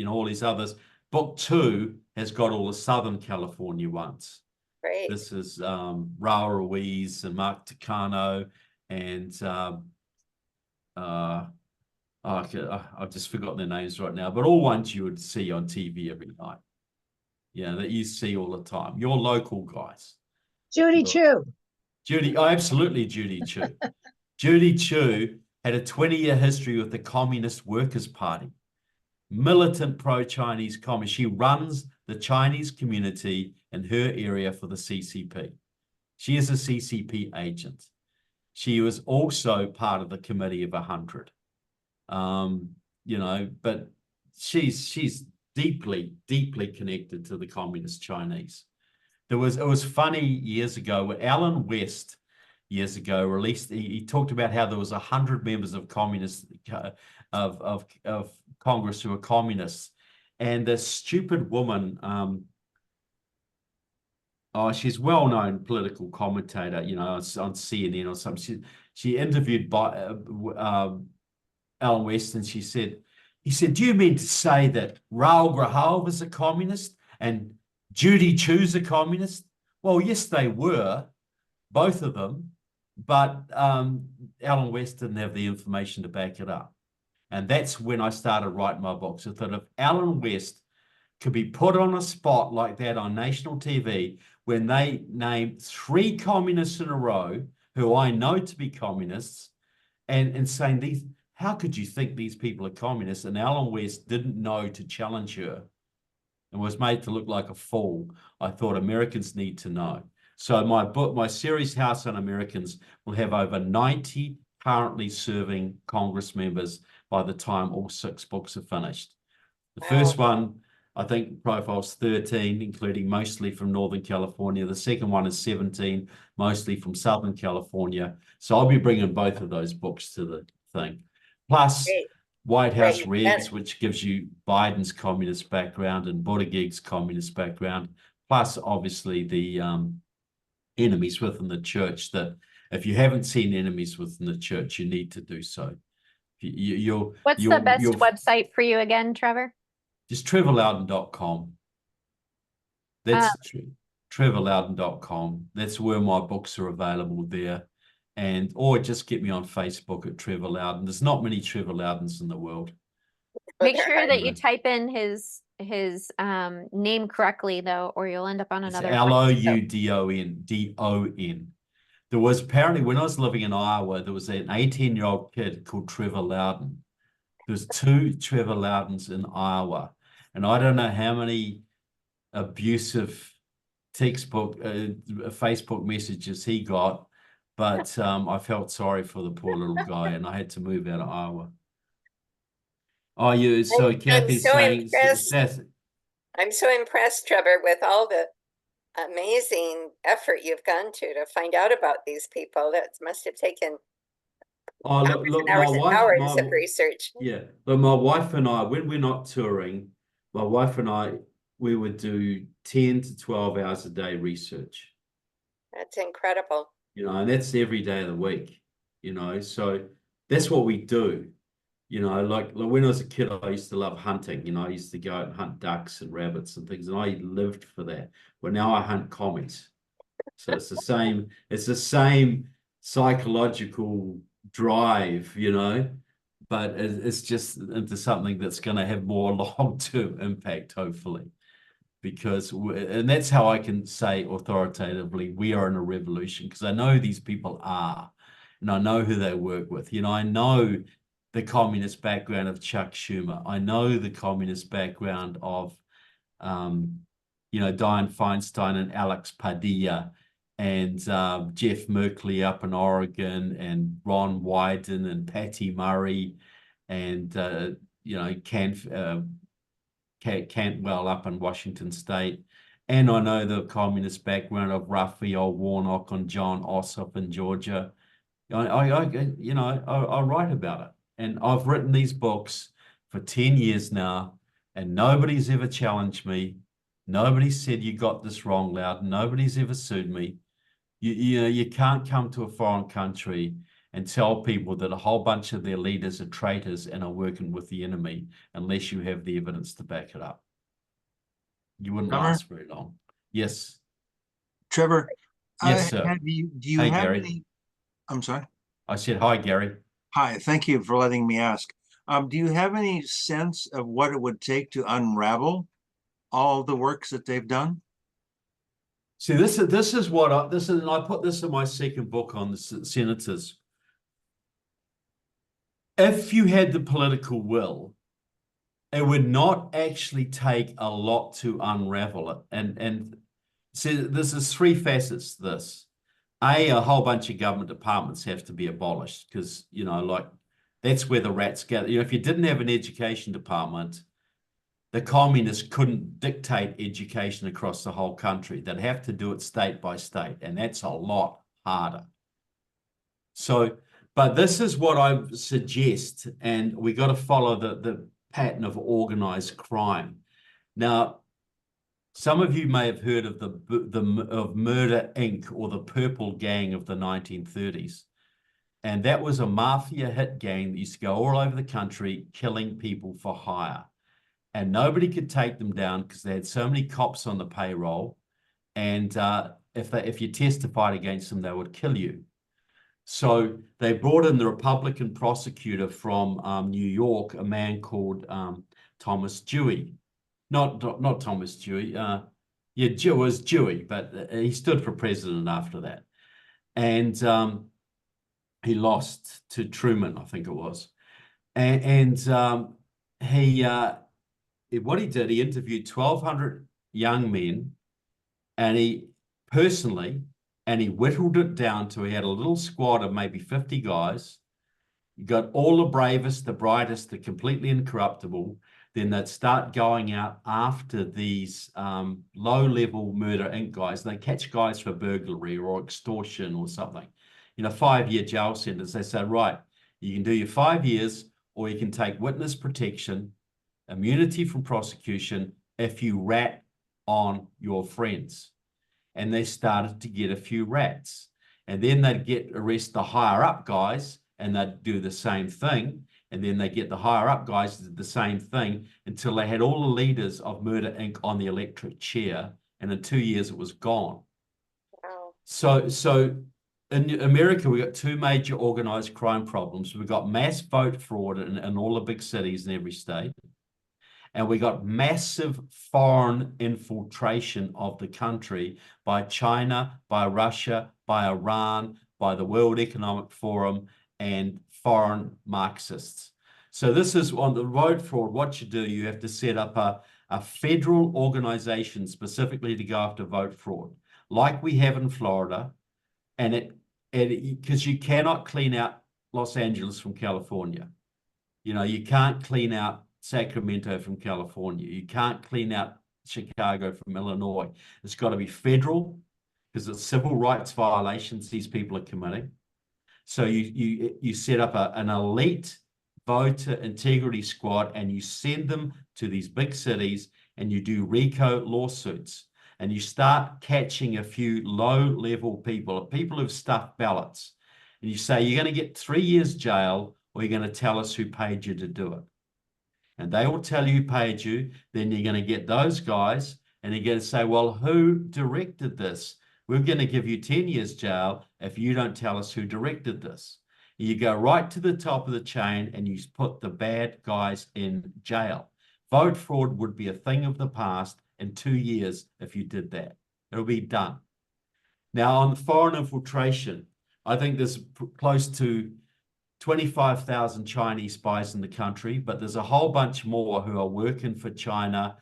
all these others. Book 2 has got all the Southern California ones. Great. This is Raul Ruiz and Mark Tucano and I've just forgotten their names right now, but all ones you would see on TV every night. Yeah, that you see all the time. Your local guys. Judy Chu. Judy, absolutely Judy Chu. Judy Chu had a 20-year history with the Communist Workers' Party. Militant pro-Chinese communist. She runs the Chinese community in her area for the CCP. She is a CCP agent. She was also part of the Committee of 100. But she's deeply connected to the communist Chinese. It was funny years ago when Alan West years ago released, he talked about how there was 100 members of communist of Congress who were communists, and this stupid woman, she's well-known political commentator, on CNN or something. She interviewed by Alan West, and he said, do you mean to say that Raul Grajal was a communist and Judy Chu's a communist? Well, yes, they were, both of them, but Alan West didn't have the information to back it up. And that's when I started writing my books. I thought if Alan West could be put on a spot like that on national TV, when they name 3 communists in a row, who I know to be communists, and saying how could you think these people are communists? And Alan West didn't know to challenge her and was made to look like a fool. I thought Americans need to know. So my book, my series, House Un-Americans, will have over 90 currently serving Congress members by the time all 6 books are finished. The first one, I think, profiles 13, including mostly from Northern California. The second one is 17, mostly from Southern California. So I'll be bringing both of those books to the thing. Plus, Great. White House Great. Regs, which gives you Biden's communist background and Buttigieg's communist background. Plus, obviously, the enemies within the church, that if you haven't seen Enemies Within the Church, you need to do so. What's the best website for you again, Trevor? Just trevorlouden.com. That's trevorlouden.com. That's where my books are available there. Or just get me on Facebook at Trevor Louden. There's not many Trevor Loudens in the world. Make sure that you type in his name correctly, though, or you'll end up on another. Loudon. There was apparently, when I was living in Iowa, there was an 18-year-old kid called Trevor Louden. There's 2 Trevor Loudens in Iowa, and I don't know how many abusive Facebook messages he got, but I felt sorry for the poor little guy, and I had to move out of Iowa. Oh, so Kathy's saying, I'm so impressed, Trevor, with all the amazing effort you've gone to find out about these people. That must have taken hours of research. Yeah, but my wife and I, when we're not touring, we would do 10 to 12 hours a day research. That's incredible. And that's every day of the week, so that's what we do. Like when I was a kid, I used to love hunting. I used to go out and hunt ducks and rabbits and things, and I lived for that. But now I hunt commies. So it's the same psychological drive, but it's just into something that's going to have more long-term impact, hopefully. And that's how I can say authoritatively, we are in a revolution, because I know who these people are, and I know who they work with. I know the communist background of Chuck Schumer. I know the communist background of, Dianne Feinstein and Alex Padilla, and Jeff Merkley up in Oregon, and Ron Wyden and Patty Murray, and Cantwell up in Washington State. And I know the communist background of Raphael Warnock and John Ossoff in Georgia. I write about it. And I've written these books for 10 years now, and nobody's ever challenged me. Nobody said you got this wrong, Louden. Nobody's ever sued me. You can't come to a foreign country and tell people that a whole bunch of their leaders are traitors and are working with the enemy unless you have the evidence to back it up. You wouldn't Trevor? last very long. Yes. Trevor, Yes, sir. do you Hey, have Gary. any? I'm sorry. I said, hi, Gary. Hi, thank you for letting me ask. Do you have any sense of what it would take to unravel all the works that they've done? See, this is what and I put this in my second book on the senators. If you had the political will, it would not actually take a lot to unravel it. And see, this is three facets to this. A whole bunch of government departments have to be abolished because, like that's where the rats gather. If you didn't have an education department, the communists couldn't dictate education across the whole country. They'd have to do it state by state, and that's a lot harder. So, but this is what I suggest, and we got to follow the pattern of organized crime. Now, some of you may have heard of of Murder Inc. or the Purple Gang of the 1930s. And that was a mafia hit gang that used to go all over the country killing people for hire. And nobody could take them down because they had so many cops on the payroll. And if you testified against them, they would kill you. So they brought in the Republican prosecutor from New York, a man called Thomas Dewey. Not Thomas Dewey. Yeah, was Dewey, but he stood for president after that. And he lost to Truman, I think it was. And what he did, he interviewed 1,200 young men, and he whittled it down to he had a little squad of maybe 50 guys. He got all the bravest, the brightest, the completely incorruptible. Then they'd start going out after these low-level Murder Inc. guys. They catch guys for burglary or extortion or something. 5-year jail sentence. They say, right, you can do your 5 years, or you can take witness protection, immunity from prosecution if you rat on your friends. And they started to get a few rats. And then they'd arrest the higher up guys, and they'd do the same thing. And then they get the higher up guys to do the same thing until they had all the leaders of Murder Inc. on the electric chair. And in 2 years, it was gone. Wow. So in America, we got two major organized crime problems. We've got mass vote fraud in all the big cities in every state. And we got massive foreign infiltration of the country by China, by Russia, by Iran, by the World Economic Forum, and foreign Marxists. So this is on the vote fraud. What you do, you have to set up a federal organization specifically to go after vote fraud, like we have in Florida. And because you cannot clean out Los Angeles from California. You can't clean out Sacramento from California. You can't clean out Chicago from Illinois. It's got to be federal because it's civil rights violations these people are committing. So you set up an elite voter integrity squad, and you send them to these big cities, and you do RICO lawsuits. And you start catching a few low-level people who've stuffed ballots. And you say, you're going to get 3 years jail, or you're going to tell us who paid you to do it. And they will tell you who paid you. Then you're going to get those guys, and you're going to say, well, who directed this? We're going to give you 10 years jail if you don't tell us who directed this. You go right to the top of the chain, and you put the bad guys in jail. Vote fraud would be a thing of the past in 2 years if you did that. It'll be done. Now, on foreign infiltration, I think there's close to 25,000 Chinese spies in the country, but there's a whole bunch more who are working for China.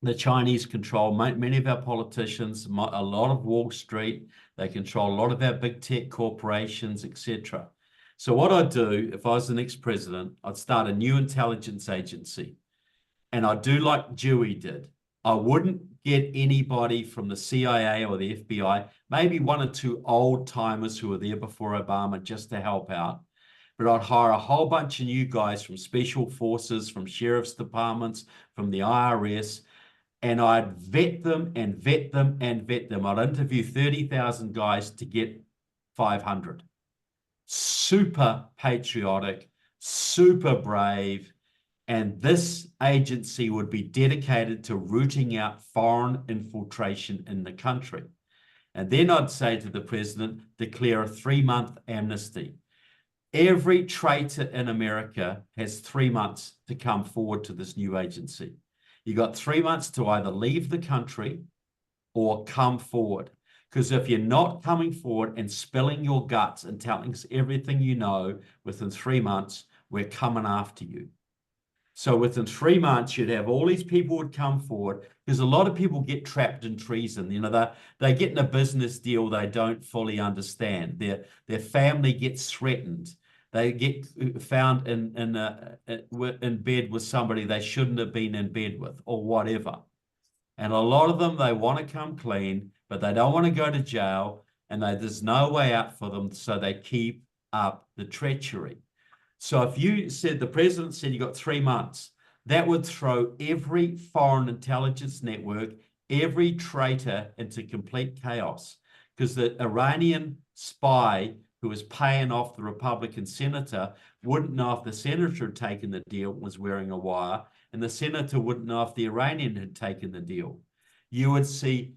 The Chinese control many of our politicians, a lot of Wall Street. They control a lot of our big tech corporations, etc. So what I'd do if I was the next president, I'd start a new intelligence agency. And I'd do like Dewey did. I wouldn't get anybody from the CIA or the FBI, maybe one or two old timers who were there before Obama just to help out. but I'd hire a whole bunch of new guys from special forces, from sheriff's departments, from the IRS, and I'd vet them and vet them and vet them. I'd interview 30,000 guys to get 500. Super patriotic, super brave, and this agency would be dedicated to rooting out foreign infiltration in the country. And then I'd say to the president, declare a 3-month amnesty. Every traitor in America has 3 months to come forward to this new agency. You got 3 months to either leave the country or come forward. Because if you're not coming forward and spilling your guts and telling us everything you know within 3 months, we're coming after you. So within 3 months, you'd have all these people would come forward, because a lot of people get trapped in treason. You know, they get in a business deal they don't fully understand. Their family gets threatened. They get found in bed with somebody they shouldn't have been in bed with, or whatever. And a lot of them, they want to come clean, but they don't want to go to jail, and there's no way out for them, so they keep up the treachery. So if you said, the president said you got 3 months, that would throw every foreign intelligence network, every traitor into complete chaos, because the Iranian spy who was paying off the Republican senator wouldn't know if the senator had taken the deal, was wearing a wire, and the senator wouldn't know if the Iranian had taken the deal. You would see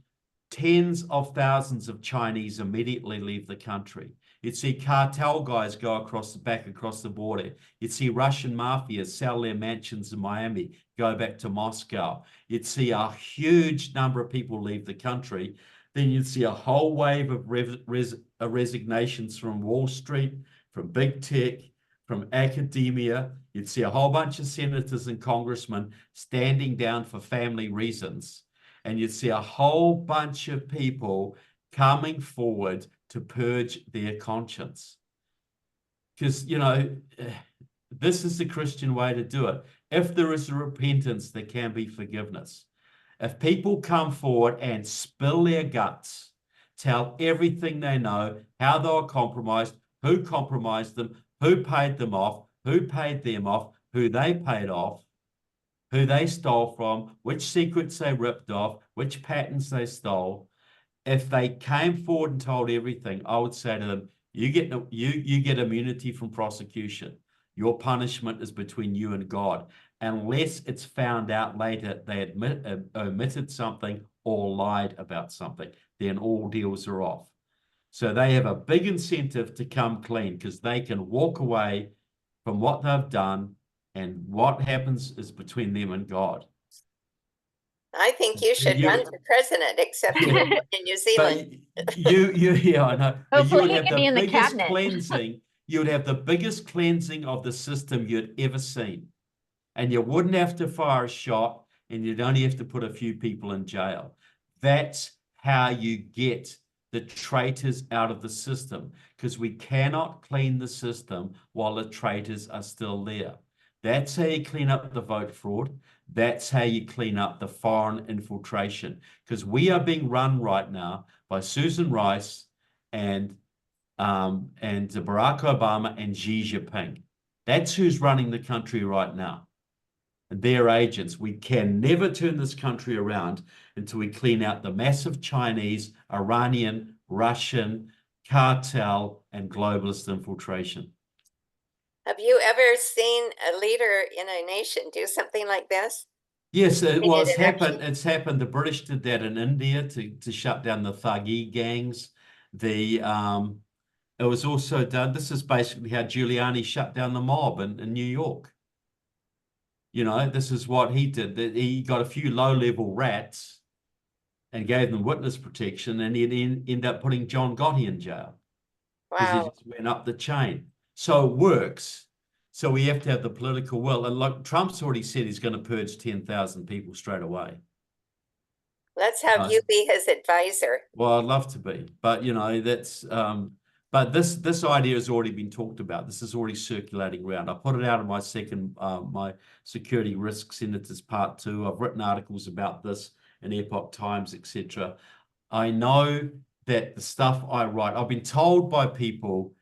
tens of thousands of Chinese immediately leave the country. You'd see cartel guys go across the border. You'd see Russian mafias sell their mansions in Miami, go back to Moscow. You'd see a huge number of people leave the country. Then you'd see a whole wave of resignations from Wall Street, from big tech, from academia. You'd see a whole bunch of senators and congressmen standing down for family reasons. And you'd see a whole bunch of people coming forward to purge their conscience. Because, you know, this is the Christian way to do it. If there is a repentance, there can be forgiveness. If people come forward and spill their guts, tell everything they know, how they were compromised, who compromised them, who paid them off, who paid them off, who they paid off, who they stole from, which secrets they ripped off, which patents they stole. If they came forward and told everything, I would say to them, you get immunity from prosecution. Your punishment is between you and God, unless it's found out later they omitted something or lied about something. Then all deals are off. So they have a big incentive to come clean, because they can walk away from what they've done, and what happens is between them and God. I think you should run for president, except you're in New Zealand. But yeah, I know. But you Hopefully would he have can be the in the biggest cabinet. cleansing. You would have the biggest cleansing of the system you'd ever seen. And you wouldn't have to fire a shot, and you'd only have to put a few people in jail. That's how you get the traitors out of the system, because we cannot clean the system while the traitors are still there. That's how you clean up the vote fraud. That's how you clean up the foreign infiltration, because we are being run right now by Susan Rice and Barack Obama and Xi Jinping. That's who's running the country right now. And their agents. We can never turn this country around until we clean out the massive Chinese, Iranian, Russian, cartel, and globalist infiltration. Have you ever seen a leader in a nation do something like this? Yes, well, it's in action. happened. It's happened. The British did that in India to shut down the Thuggee gangs. It was also done. This is basically how Giuliani shut down the mob in New York. You know, this is what he did. He got a few low-level rats and gave them witness protection, and he ended up putting John Gotti in jail because he Wow. just went up the chain. So it works. So we have to have the political will. And like Trump's already said, he's going to purge 10,000 people straight away. Let's have you be his advisor. Well, I'd love to be, but you know, that's but this idea has already been talked about. This is already circulating around. I put it out in my my security risk senators part 2. I've written articles about this in Epoch Times, etc. I know that the stuff I write, I've been told by people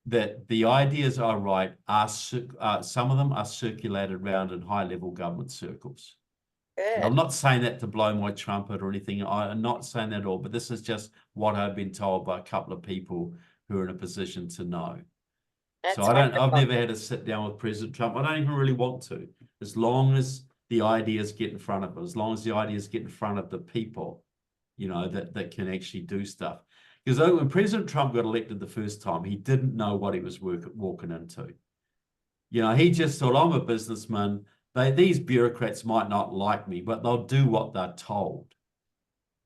that the ideas I write are some of them are circulated around in high-level government circles. And I'm Good. not saying that to blow my trumpet or anything. I'm not saying that at all, but this is just what I've been told by a couple of people who are in a position to know. That's So I've wonderful. never had to sit down with President Trump. I don't even really want to, as long as the ideas get in front of us, as long as the ideas get in front of the people, you know, that can actually do stuff. Because when President Trump got elected the first time, he didn't know what he was walking into. You know, he just thought, I'm a businessman. These bureaucrats might not like me, but they'll do what they're told.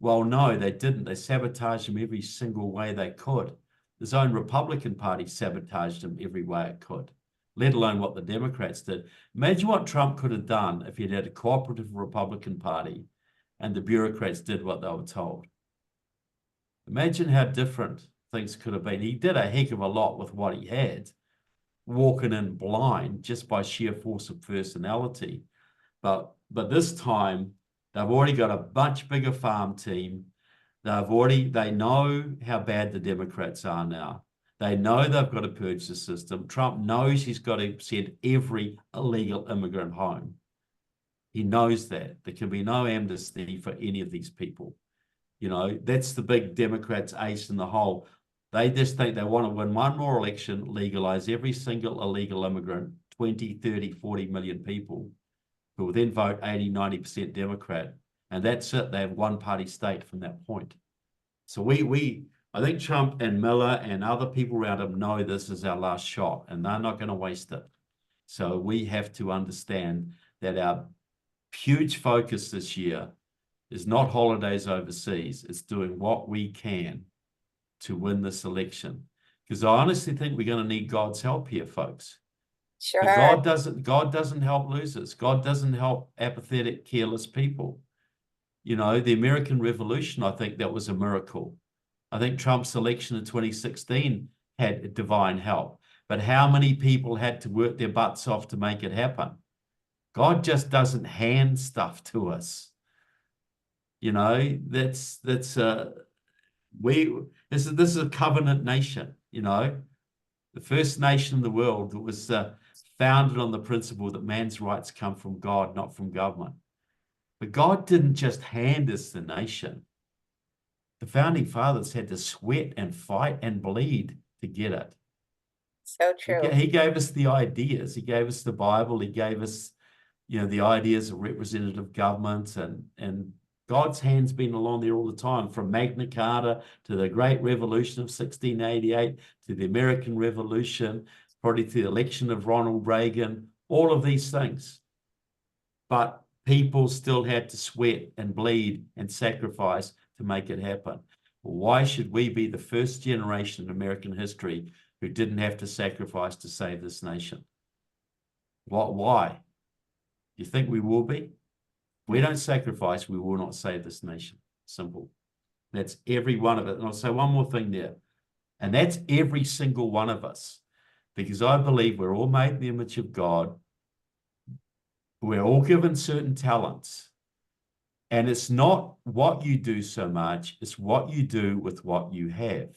Well, no, they didn't. They sabotaged him every single way they could. His own Republican Party sabotaged him every way it could, let alone what the Democrats did. Imagine what Trump could have done if he'd had a cooperative Republican Party and the bureaucrats did what they were told. Imagine how different things could have been. He did a heck of a lot with what he had, walking in blind just by sheer force of personality. But this time, they've already got a much bigger farm team. They know how bad the Democrats are now. They know they've got to purge the system. Trump knows he's got to send every illegal immigrant home. He knows that. There can be no amnesty for any of these people. You know, that's the big Democrats' ace in the hole. They just think they want to win one more election, legalize every single illegal immigrant, 20, 30, 40 million people, who will then vote 80, 90% Democrat. And that's it. They have one party state from that point. So I think Trump and Miller and other people around him know this is our last shot and they're not going to waste it. So we have to understand that our huge focus this year is not holidays overseas. It's doing what we can to win this election. Because I honestly think we're going to need God's help here, folks. Sure. But God doesn't help losers. God doesn't help apathetic, careless people. You know, the American Revolution, I think that was a miracle. I think Trump's election in 2016 had divine help. But how many people had to work their butts off to make it happen? God just doesn't hand stuff to us. You know, this is a covenant nation, you know, the first nation in the world that was founded on the principle that man's rights come from God, not from government. But God didn't just hand us the nation. The founding fathers had to sweat and fight and bleed to get it. So true. He gave us the ideas. He gave us the Bible. He gave us, you know, the ideas of representative government, and God's hand's been along there all the time, from Magna Carta to the Great Revolution of 1688 to the American Revolution, probably to the election of Ronald Reagan, all of these things. But people still had to sweat and bleed and sacrifice to make it happen. Why should we be the first generation in American history who didn't have to sacrifice to save this nation? Why? You think we will be? If we don't sacrifice, we will not save this nation. Simple. That's every one of it. And I'll say one more thing there. And that's every single one of us. Because I believe we're all made in the image of God. We're all given certain talents. And it's not what you do so much, it's what you do with what you have.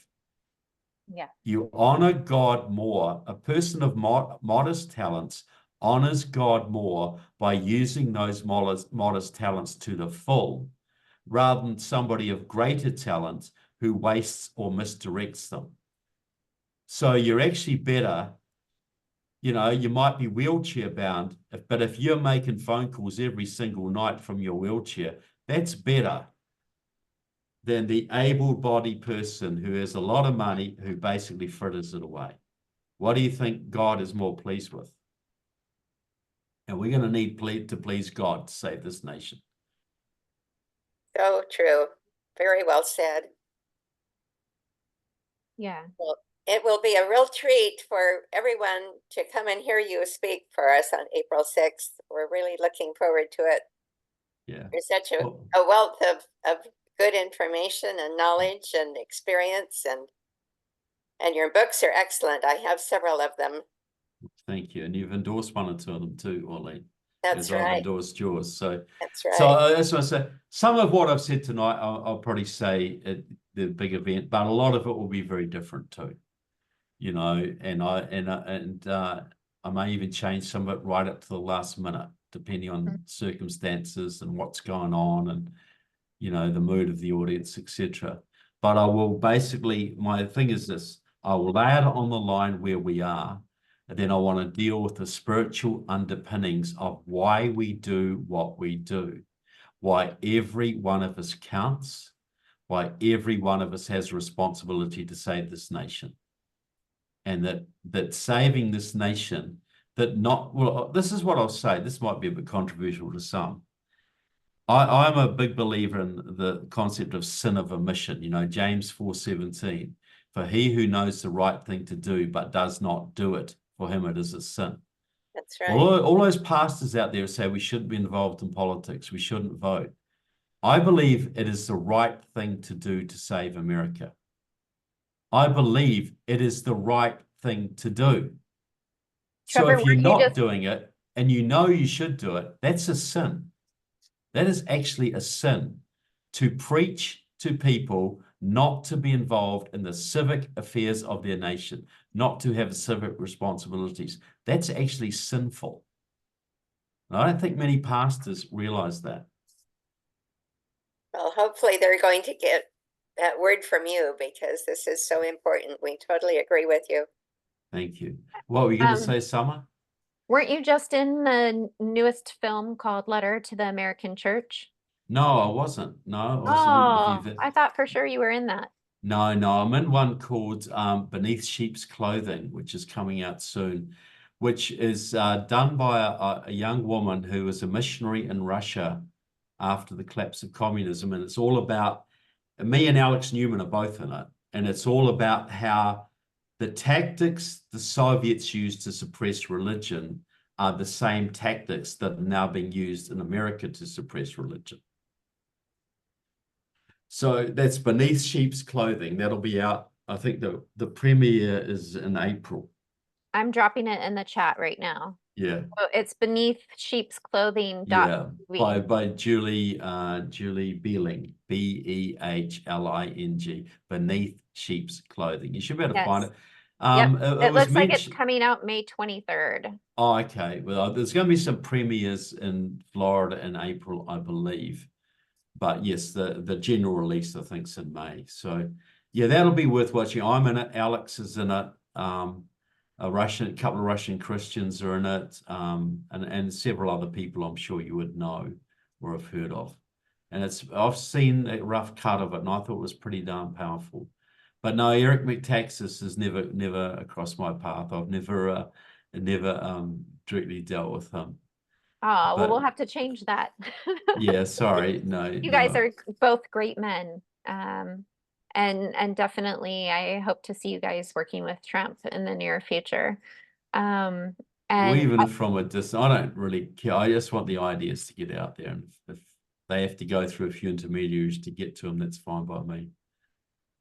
Yeah. You honor God more. A person of modest talents honors God more by using those modest talents to the full, rather than somebody of greater talent who wastes or misdirects them. So you're actually better, you know, you might be wheelchair bound, but if you're making phone calls every single night from your wheelchair, that's better than the able-bodied person who has a lot of money who basically fritters it away. What do you think God is more pleased with? And we're going to need to please God to save this nation. So true. Very well said. Yeah. Well, it will be a real treat for everyone to come and hear you speak for us on April 6th. We're really looking forward to it. Yeah. There's such a Well, wealth of good information and knowledge and experience, and your books are excellent. I have several of them. thank you. And you've endorsed one or two of them too, Orly. That's as I've right. endorsed yours. So That's right. So that's what I say. Some of what I've said tonight, I'll probably say at the big event, but a lot of it will be very different too. you know, I may even change some of it right up to the last minute, depending on circumstances and what's going on and, you know, the mood of the audience, etc. But I will basically, my thing is this, I will lay it on the line where we are, and then I want to deal with the spiritual underpinnings of why we do what we do, why every one of us counts, why every one of us has a responsibility to save this nation. And that saving this nation, well, this is what I'll say, this might be a bit controversial to some. I'm a big believer in the concept of sin of omission, you know, James 4:17. For he who knows the right thing to do, but does not do it, for him it is a sin. That's right. All those pastors out there say we shouldn't be involved in politics, we shouldn't vote. I believe it is the right thing to do to save America. I believe it is the right thing to do. So Trevor, if you're weren't you not just doing it and you know you should do it, that's a sin. That is actually a sin, to preach to people not to be involved in the civic affairs of their nation, not to have civic responsibilities. That's actually sinful. And I don't think many pastors realize that. Well, hopefully they're going to get that word from you because this is so important. We totally agree with you. Thank you. What were you going to say, Summer? weren't you just in the newest film called Letter to the American Church? No, I wasn't. No, I Oh, wasn't. I thought for sure you were in that. No, I'm in one called Beneath Sheep's Clothing, which is coming out soon, which is done by a young woman who was a missionary in Russia after the collapse of communism. And it's all about, me and Alex Newman are both in it, and it's all about how the tactics the Soviets used to suppress religion are the same tactics that are now being used in America to suppress religion. So that's Beneath Sheep's Clothing. That'll be out. I think the premiere is in April. I'm dropping it in the chat right now. Yeah. So it's beneath sheep's clothing. Yeah. By Julie Beeling, Behling, Beneath Sheep's Clothing. You should be able to find it. Yep. It was looks like it's mentioned. coming out May 23rd. Oh, okay. Well, there's going to be some premieres in Florida in April, I believe. But yes, the general release, I think, is in May. So yeah, that'll be worth watching. I'm in it. Alex is in it. A couple of Russian Christians are in it, and several other people I'm sure you would know or have heard of. And I've seen a rough cut of it, and I thought it was pretty darn powerful. But no, Eric McTaxis has never across my path. I've never directly dealt with him. Oh, well, we'll But have to change that. yeah, sorry, no. You guys are both great men. And definitely I hope to see you guys working with Trump in the near future. Well, And even from a distance, I don't really care. I just want the ideas to get out there, and if they have to go through a few intermediaries to get to them, that's fine by me.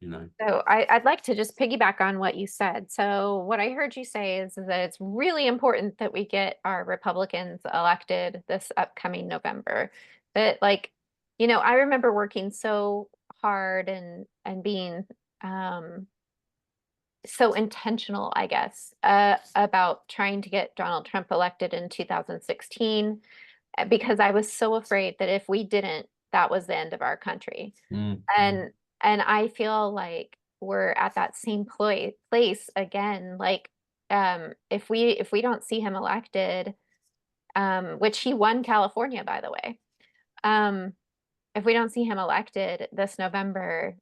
You know. so I'd like to just piggyback on what you said. So what I heard you say is that it's really important that we get our Republicans elected this upcoming November. That, like, you know, I remember working so hard and being so intentional, I guess, about trying to get Donald Trump elected in 2016, because I was so afraid that if we didn't, that was the end of our country. And I feel like we're at that same place again. Like, if we don't see him elected, which he won California, by the way, if we don't see him elected this November,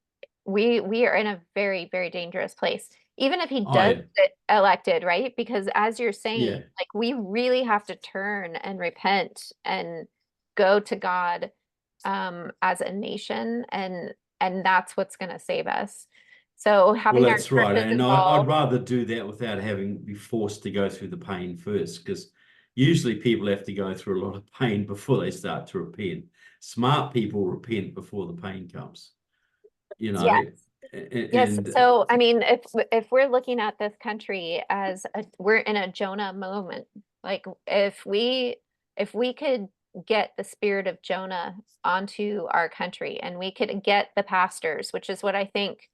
we are in a very, very dangerous place. Even if he does get elected, right? Because as you're saying, like, we really have to turn and repent and go to God as a nation, and that's what's going to save us. So having Well, our that's right, churches and I'd involved. rather do that without having be forced to go through the pain first, because usually people have to go through a lot of pain before they start to repent. Smart people repent before the pain comes, you know. Yes. So, I mean, if we're looking at this country as we're in a Jonah moment, like if we could get the spirit of Jonah onto our country, and we could get the pastors, which is what I think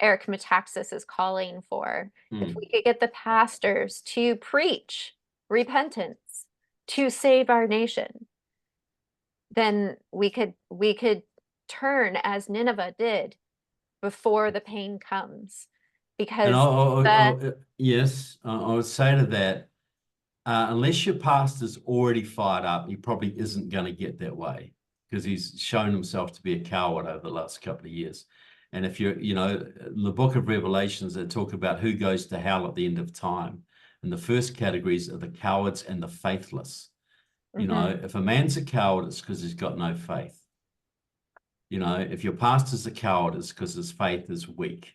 Eric Metaxas is calling for. If Mm. we could get the pastors to preach repentance to save our nation, then we could turn as Nineveh did before the pain comes. And Because yes, I would say to that, unless your pastor's already fired up, he probably isn't going to get that way, because he's shown himself to be a coward over the last couple of years. And if you're, in the book of Revelations, they talk about who goes to hell at the end of time. And the first categories are the cowards and the faithless. If a man's a coward, it's because he's got no faith. If your pastor's a coward, it's because his faith is weak.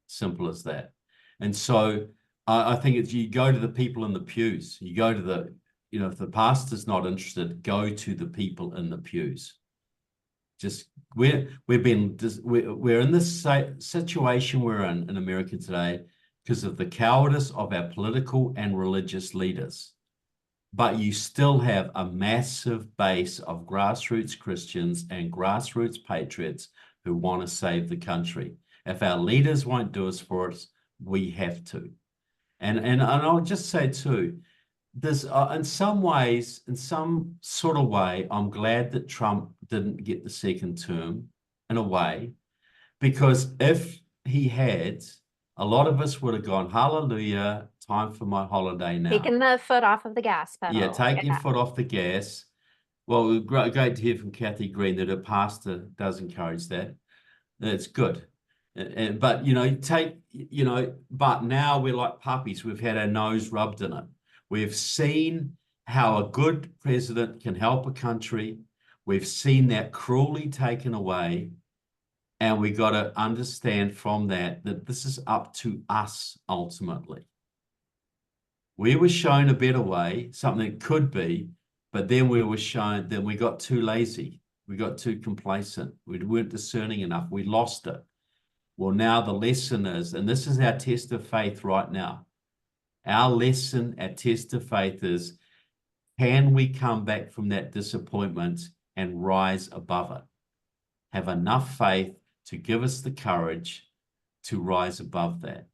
Simple as that. And so I think if you go to the people in the pews, you go to the, if the pastor's not interested, go to the people in the pews. Just we're in this situation we're in America today because of the cowardice of our political and religious leaders. But you still have a massive base of grassroots Christians and grassroots patriots who want to save the country. If our leaders won't do us for us, we have to. And I'll just say too, there's in some ways, in some sort of way, I'm glad that Trump didn't get the second term, in a way, because if he had, a lot of us would have gone, hallelujah, time for my holiday now. taking the foot off of the gas pedal. Yeah, take your foot off the gas. Well, great to hear from Kathy Green that her pastor does encourage that. It's good. But, but now we're like puppies. We've had our nose rubbed in it. We've seen how a good president can help a country. We've seen that cruelly taken away. And we got to understand from that this is up to us ultimately. We were shown a better way, something that could be, but then we got too lazy. We got too complacent. We weren't discerning enough. We lost it. Well, now the lesson is, and this is our test of faith right now. Our lesson, our test of faith is, can we come back from that disappointment and rise above it? Have enough faith to give us the courage to rise above that.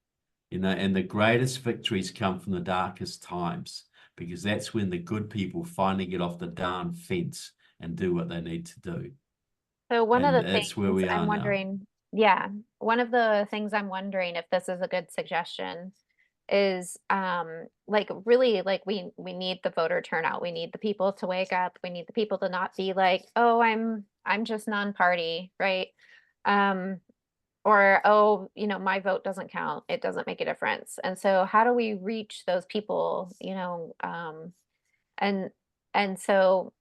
And the greatest victories come from the darkest times, because that's when the good people finally get off the darn fence and do what they need to do. So one of And the that's things where we are I'm now. wondering, one of the things I'm wondering if this is a good suggestion is really we need the voter turnout. We need the people to wake up. We need the people to not be like, oh, I'm just non-party, right? Or, oh, my vote doesn't count. It doesn't make a difference. And so how do we reach those people, and so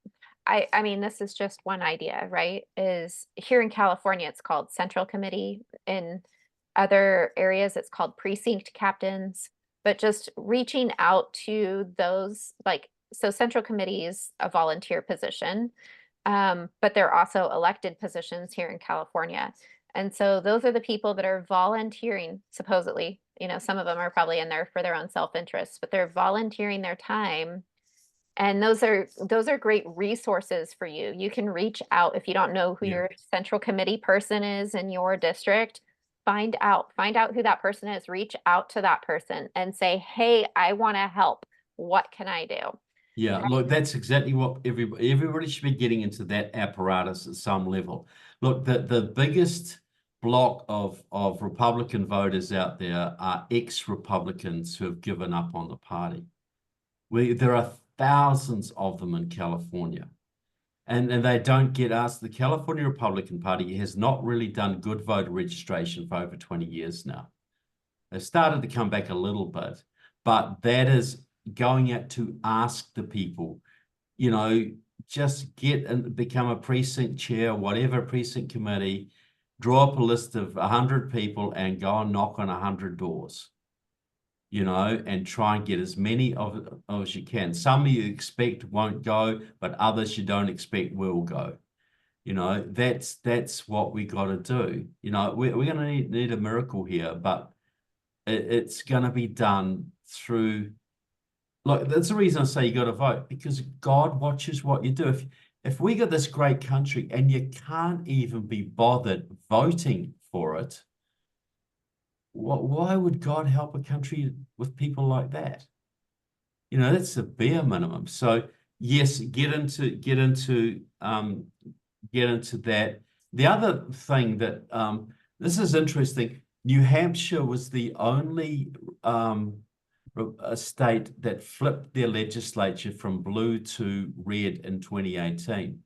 I mean, this is just one idea, right? Is here in California, it's called Central Committee. In other areas, it's called precinct captains. But just reaching out to those, so Central Committee is a volunteer position, but they're also elected positions here in California. And so those are the people that are volunteering, supposedly. Some of them are probably in there for their own self-interest, but they're volunteering their time. And those are great resources for you. You can reach out if you don't know who your Central Committee person is in your district. Find out who that person is. Reach out to that person and say, hey, I want to help. What can I do? Yeah, look, that's exactly what everybody should be getting into that apparatus at some level. Look, the biggest block of Republican voters out there are ex-Republicans who have given up on the party. There are thousands of them in California, and they don't get asked. The California Republican Party has not really done good voter registration for over 20 years now. They've started to come back a little bit, but that is going out to ask the people, just get and become a precinct chair, whatever precinct committee, draw up a list of 100 people and go and knock on 100 doors, and try and get as many of as you can. Some you expect won't go, but others you don't expect will go. That's what we got to do. We're going to need a miracle here, but it's going to be done through. Look, that's the reason I say you got to vote, because God watches what you do. If we got this great country and you can't even be bothered voting for it, why would God help a country with people like that? You know, that's the bare minimum. So yes, get into that. The other thing that this is interesting. New Hampshire was the only a state that flipped their legislature from blue to red in 2018.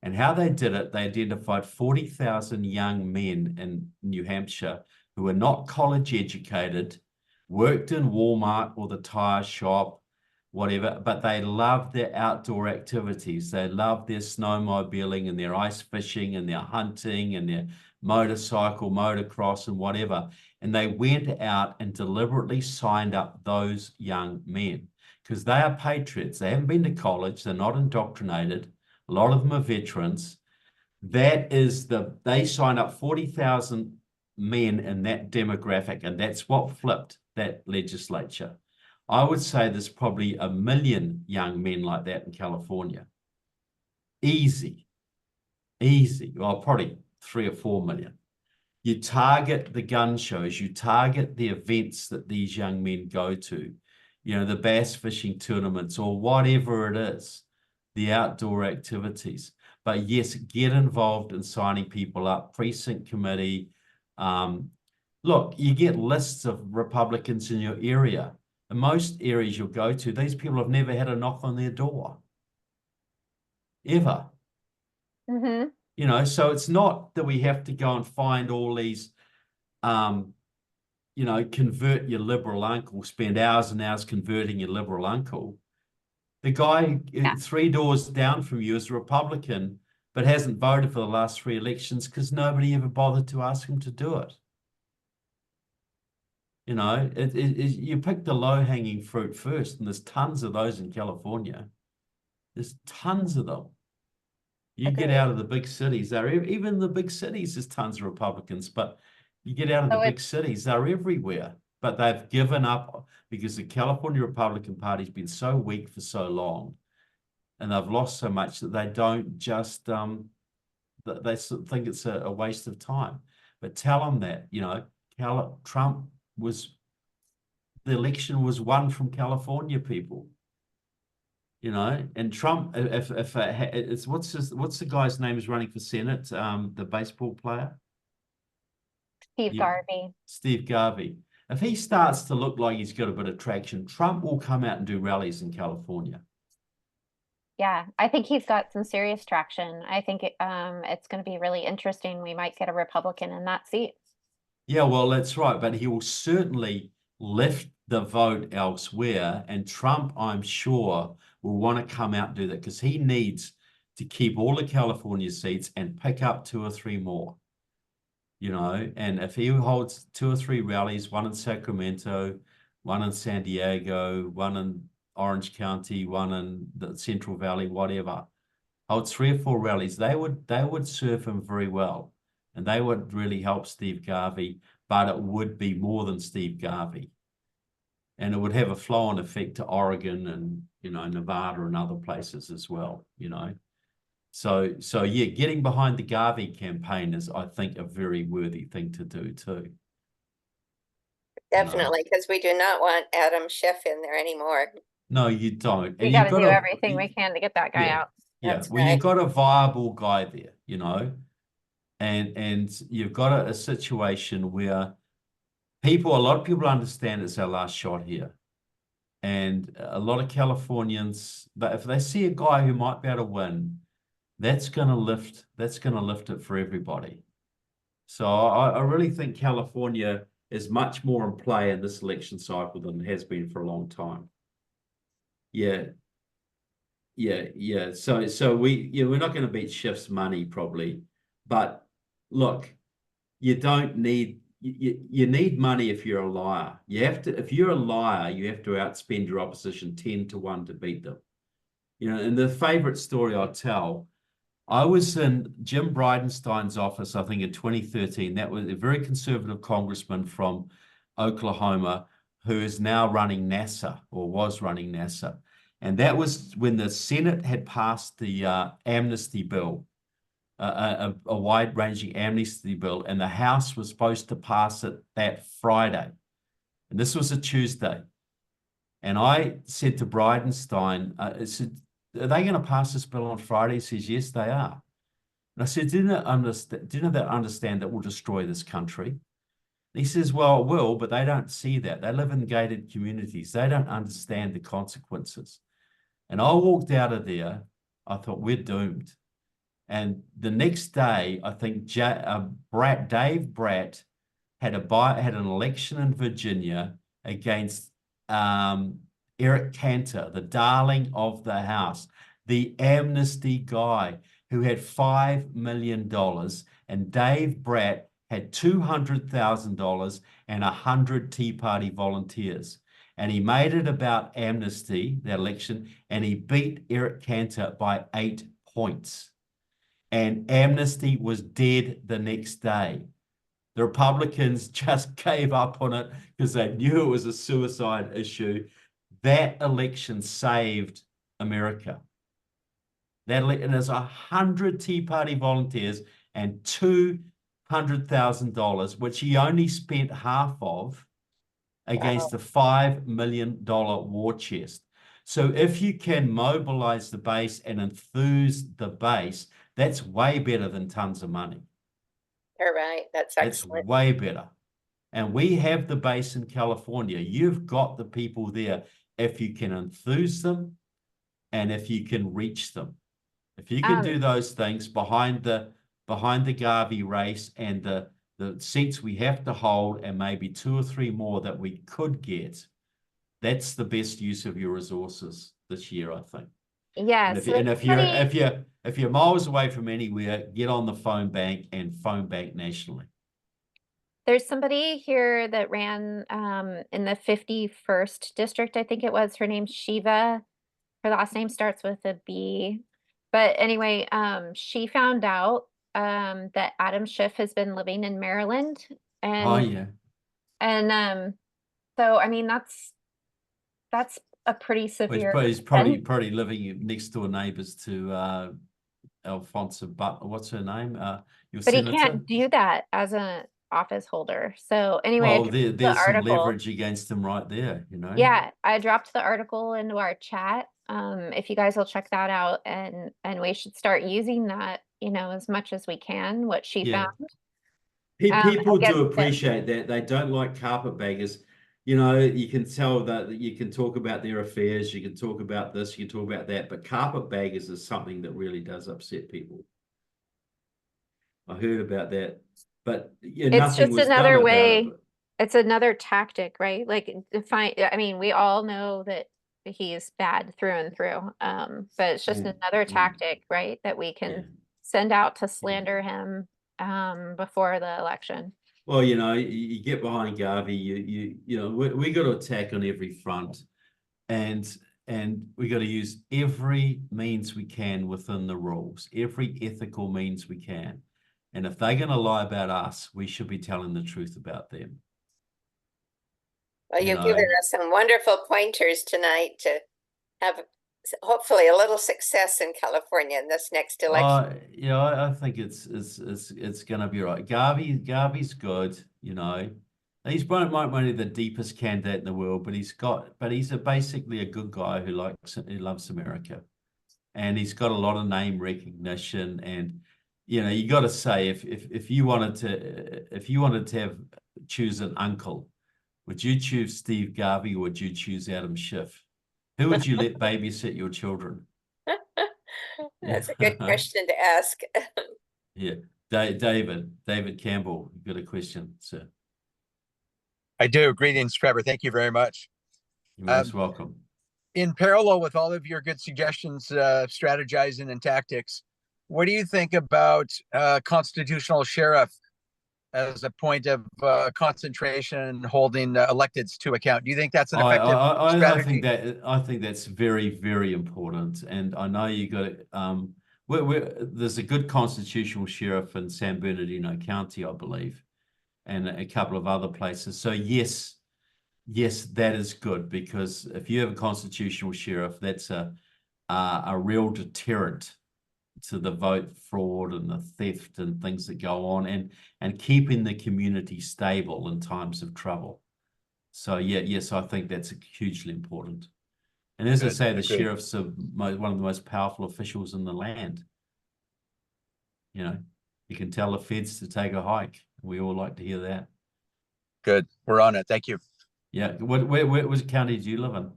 And how they did it, they identified 40,000 young men in New Hampshire who were not college educated, worked in Walmart or the tire shop, whatever, but they loved their outdoor activities. They loved their snowmobiling and their ice fishing and their hunting and their motorcycle, motocross and whatever. And they went out and deliberately signed up those young men because they are patriots. They haven't been to college. They're not indoctrinated. A lot of them are veterans. They signed up 40,000 men in that demographic, and that's what flipped that legislature. I would say there's probably 1 million young men like that in California. Easy. Well, probably 3 or 4 million. You target the gun shows, you target the events that these young men go to, you know, the bass fishing tournaments or whatever it is, the outdoor activities. But yes, get involved in signing people up, precinct committee. Look, you get lists of Republicans in your area. In most areas you'll go to, these people have never had a knock on their door. Ever. Mm-hmm. You know, so it's not that we have to go and find all these, you know, convert your liberal uncle, spend hours and hours converting your liberal uncle. The guy 3 doors down from you is a Republican, but hasn't voted for the last 3 elections because nobody ever bothered to ask him to do it. You know, you pick the low-hanging fruit first, and there's tons of those in California. There's tons of them. You get out of the big cities, even the big cities, there's tons of Republicans, but you get out of the big cities, they're everywhere. But they've given up because the California Republican Party's been so weak for so long, and they've lost so much that they don't just they think it's a waste of time. But tell them that, you know, the election was won from California people. You know, and Trump, it's what's the guy's name is running for Senate? The baseball player, Steve Garvey. Steve Garvey. If he starts to look like he's got a bit of traction, Trump will come out and do rallies in California. Yeah, I think he's got some serious traction. I think it's going to be really interesting. We might get a Republican in that seat. Yeah, well, that's right. But he will certainly lift the vote elsewhere. And Trump, I'm sure, will want to come out and do that because he needs to keep all the California seats and pick up 2 or 3 more. You know, and if he holds 2 or 3 rallies, one in Sacramento, one in San Diego, one in Orange County, one in the Central Valley, whatever, holds 3 or 4 rallies, they would serve him very well. And they would really help Steve Garvey, but it would be more than Steve Garvey. And it would have a flow-on effect to Oregon and, you know, Nevada and other places as well, you know. So yeah, getting behind the Garvey campaign is, I think, a very worthy thing to do too. Definitely, because we do not want Adam Schiff in there anymore. No, you don't. We got to do everything we can to get that guy out. Yeah, That's well, right. you've got a viable guy there, you know, and you've got a situation where a lot of people understand it's our last shot here. And a lot of Californians, if they see a guy who might be able to win, that's going to lift it for everybody. So I really think California is much more in play in this election cycle than it has been for a long time. Yeah. So we're not going to beat Schiff's money probably, but look, you don't need you need money if you're a liar. If you're a liar, you have to outspend your opposition 10 to 1 to beat them. You know, and the favorite story I'll tell, I was in Jim Bridenstine's office, I think in 2013. That was a very conservative congressman from Oklahoma who is now running NASA or was running NASA. And that was when the Senate had passed the amnesty bill a wide-ranging amnesty bill, and the House was supposed to pass it that Friday. And this was a Tuesday. And I said to Bridenstine, I said, are they going to pass this bill on Friday? He says, yes, they are. And I said, do you understand that will destroy this country? And he says, well, it will, but they don't see that. They live in gated communities. They don't understand the consequences. And I walked out of there. I thought, we're doomed. And the next day, I think Dave Bratt had an election in Virginia against Eric Cantor, the darling of the House, the amnesty guy who had $5 million, and Dave Bratt had $200,000 and 100 Tea Party volunteers. And he made it about amnesty, that election, and he beat Eric Cantor by 8 points. And amnesty was dead the next day. The Republicans just gave up on it because they knew it was a suicide issue. That election saved America. And there's 100 Tea Party volunteers and $200,000, which he only spent half of, against the $5 million war chest. So if you can mobilize the base and enthuse the base, that's way better than tons of money. You're right. That's excellent. It's way better. And we have the base in California. You've got the people there if you can enthuse them and if you can reach them. If you can do those things behind the Garvey race and the seats we have to hold and maybe 2 or 3 more that we could get, that's the best use of your resources this year, I think. Yeah. And if you're miles away from anywhere, get on the phone bank and phone bank nationally. There's somebody here that ran in the 51st district, I think it was. Her name's Shiva. Her last name starts with a B. But anyway, she found out that Adam Schiff has been living in Maryland. And Oh, yeah. and so I mean that's a pretty severe. He's probably living next door neighbors to Alfonso Butler. What's her name? Your But he senator? can't do that as an office holder. So anyway, I Well, dropped there's the some article. leverage against him right there, you know? Yeah, I dropped the article into our chat. If you guys will check that out, and we should start using that, you know, as much as we can, what she Yeah. found. People against do him. appreciate that. They don't like carpetbaggers. You know, you can tell that you can talk about their affairs, you can talk about this, you can talk about that, but carpetbaggers is something that really does upset people. I heard about that, but yeah, It's nothing just was another done about way. it. It's another tactic, right? Like I mean, we all know that he's bad through and through. But it's just another tactic, right? That we can Yeah. send out to slander him before the election. Well, you know, you get behind Garvey, you know, we got to attack on every front, and we got to use every means we can within the rules, every ethical means we can. And if they're going to lie about us, we should be telling the truth about them. Well, You you've know. given us some wonderful pointers tonight to have hopefully a little success in California in this next election. You know, I think it's going to be right. Garvey's good, you know. He's might be the deepest candidate in the world, but he's basically a good guy who loves America, and he's got a lot of name recognition. And you know, you got to say if you wanted to choose an uncle, would you choose Steve Garvey or would you choose Adam Schiff? Who would you let babysit your children? That's a good question to ask. Yeah, David Campbell, you got a question, sir? I do. Greetings, Trevor. Thank you very much. You're most welcome. In parallel with all of your good suggestions, strategizing and tactics, what do you think about constitutional sheriff as a point of concentration, holding electeds to account? Do you think that's an effective strategy? I think that's very, very important. And I know you got there's a good constitutional sheriff in San Bernardino County, I believe, and a couple of other places. So yes, that is good, because if you have a constitutional sheriff, that's a real deterrent to the vote fraud and the theft and things that go on, and keeping the community stable in times of trouble. So yeah, yes, I think that's hugely important. And as I Good, say, the agreed. sheriffs are one of the most powerful officials in the land. You know, you can tell the feds to take a hike. We all like to hear that. Good. We're on it. Thank you. Yeah. Which county do you live in?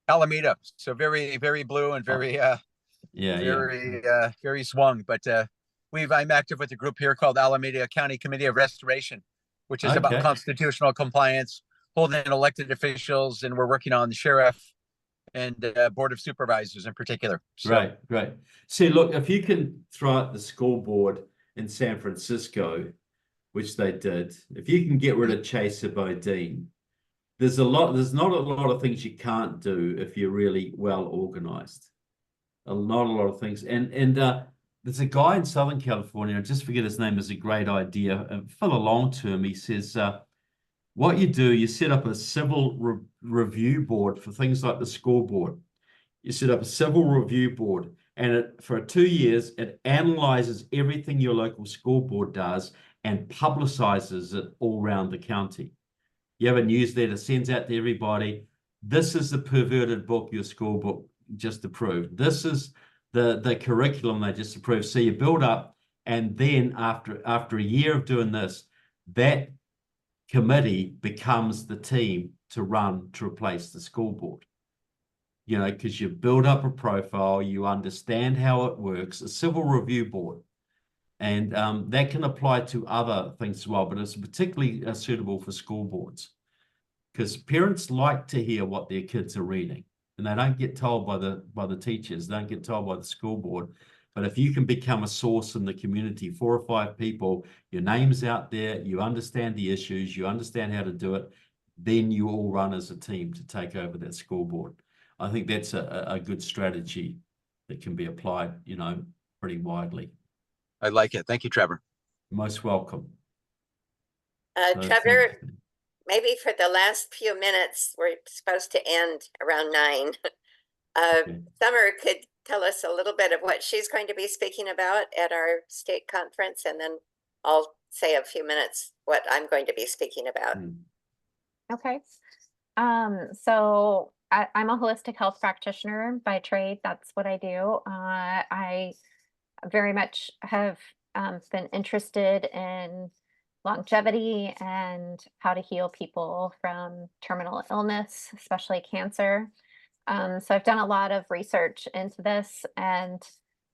Alameda. So very, very blue and very, very swung. But I'm active with a group here called Alameda County Committee of Restoration, which is about Okay. constitutional compliance, holding elected officials, and we're working on the sheriff and board of supervisors in particular. So Great. See, look, if you can throw out the school board in San Francisco, which they did, if you can get rid of Chase Bodine, there's not a lot of things you can't do if you're really well organized. Not a lot of things. And there's a guy in Southern California, I just forget his name, is a great idea. For the long term, he says, what you do, you set up a civil review board for things like the school board. You set up a civil review board, and for 2 years, it analyzes everything your local school board does and publicizes it all around the county. You have a newsletter, sends out to everybody. This is the perverted book your school book just approved. This is the curriculum they just approved. So you build up, and then after a year of doing this, that committee becomes the team to replace the school board. You know, because you build up a profile, you understand how it works, a civil review board. And that can apply to other things as well, but it's particularly suitable for school boards, because parents like to hear what their kids are reading, and they don't get told by the teachers, they don't get told by the school board. But if you can become a source in the community, 4 or 5 people, your name's out there, you understand the issues, you understand how to do it, then you all run as a team to take over that school board. I think that's a good strategy that can be applied, you know, pretty widely. I like it. Thank you, Trevor. Most welcome. Trevor, maybe for the last few minutes, we're supposed to end around 9. Okay. Summer could tell us a little bit of what she's going to be speaking about at our state conference, and then I'll say a few minutes what I'm going to be speaking about. Okay. So I'm a holistic health practitioner by trade. That's what I do. I very much have been interested in longevity and how to heal people from terminal illness, especially cancer. So I've done a lot of research into this, and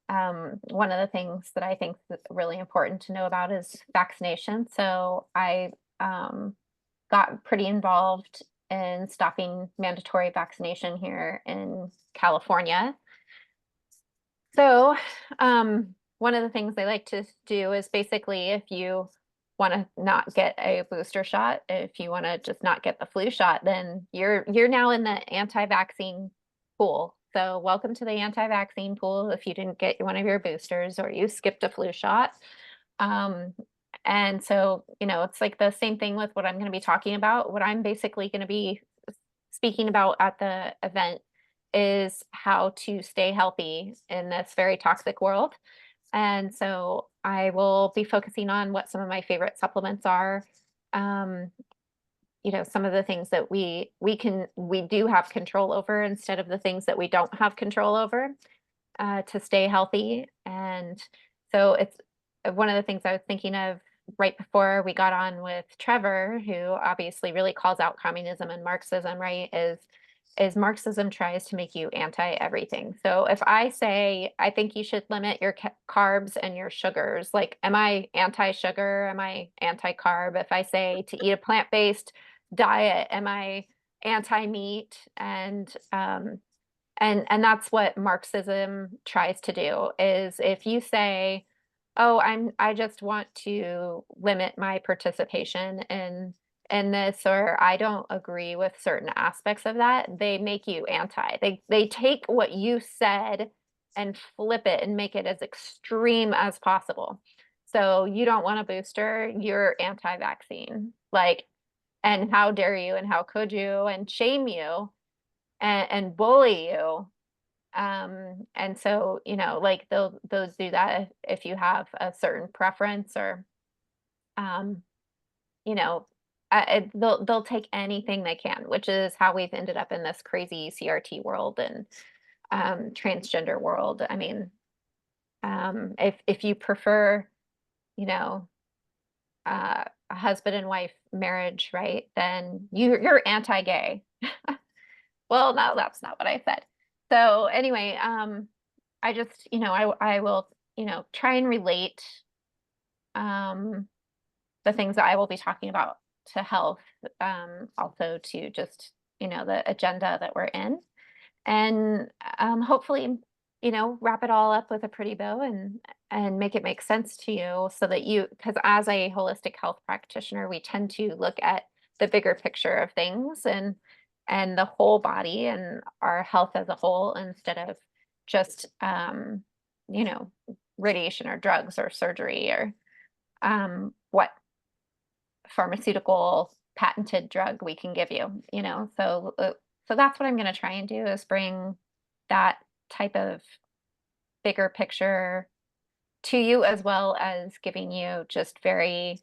one of the things that I think is really important to know about is vaccination. So I got pretty involved in stopping mandatory vaccination here in California. So one of the things they like to do is basically, if you want to not get a booster shot, if you want to just not get the flu shot, then you're now in the anti-vaccine pool. So welcome to the anti-vaccine pool if you didn't get one of your boosters or you skipped a flu shot. And so, you know, it's like the same thing with what I'm going to be talking about. What I'm basically going to be speaking about at the event is how to stay healthy in this very toxic world. And so I will be focusing on what some of my favorite supplements are. You know, some of the things that we do have control over instead of the things that we don't have control over to stay healthy. And so it's one of the things I was thinking of right before we got on with Trevor, who obviously really calls out communism and Marxism, right? Is Marxism tries to make you anti-everything. So if I say, I think you should limit your carbs and your sugars, like, am I anti-sugar? Am I anti-carb? If I say to eat a plant-based diet, am I anti-meat? And that's what Marxism tries to do, is if you say, oh, I just want to limit my participation in this, or I don't agree with certain aspects of that, they make you anti. They take what you said and flip it and make it as extreme as possible. So you don't want a booster, you're anti-vaccine. Like, and how dare you, and how could you, and shame you and bully you And so, like they'll do that if you have a certain preference or, um, you know, they'll take anything they can, which is how we've ended up in this crazy CRT world and transgender world. I mean, if you prefer, you know, a husband and wife marriage, right? Then you're anti-gay. Well, no, that's not what I said. So anyway, I just, I will, try and relate the things that I will be talking about to health, also to just, the agenda that we're in. And hopefully, wrap it all up with a pretty bow and make it make sense to you so that because as a holistic health practitioner, we tend to look at the bigger picture of things and the whole body and our health as a whole instead of just you know, radiation or drugs or surgery or what pharmaceutical patented drug we can give you, so that's what I'm going to try and do is bring that type of bigger picture to you as well as giving you just very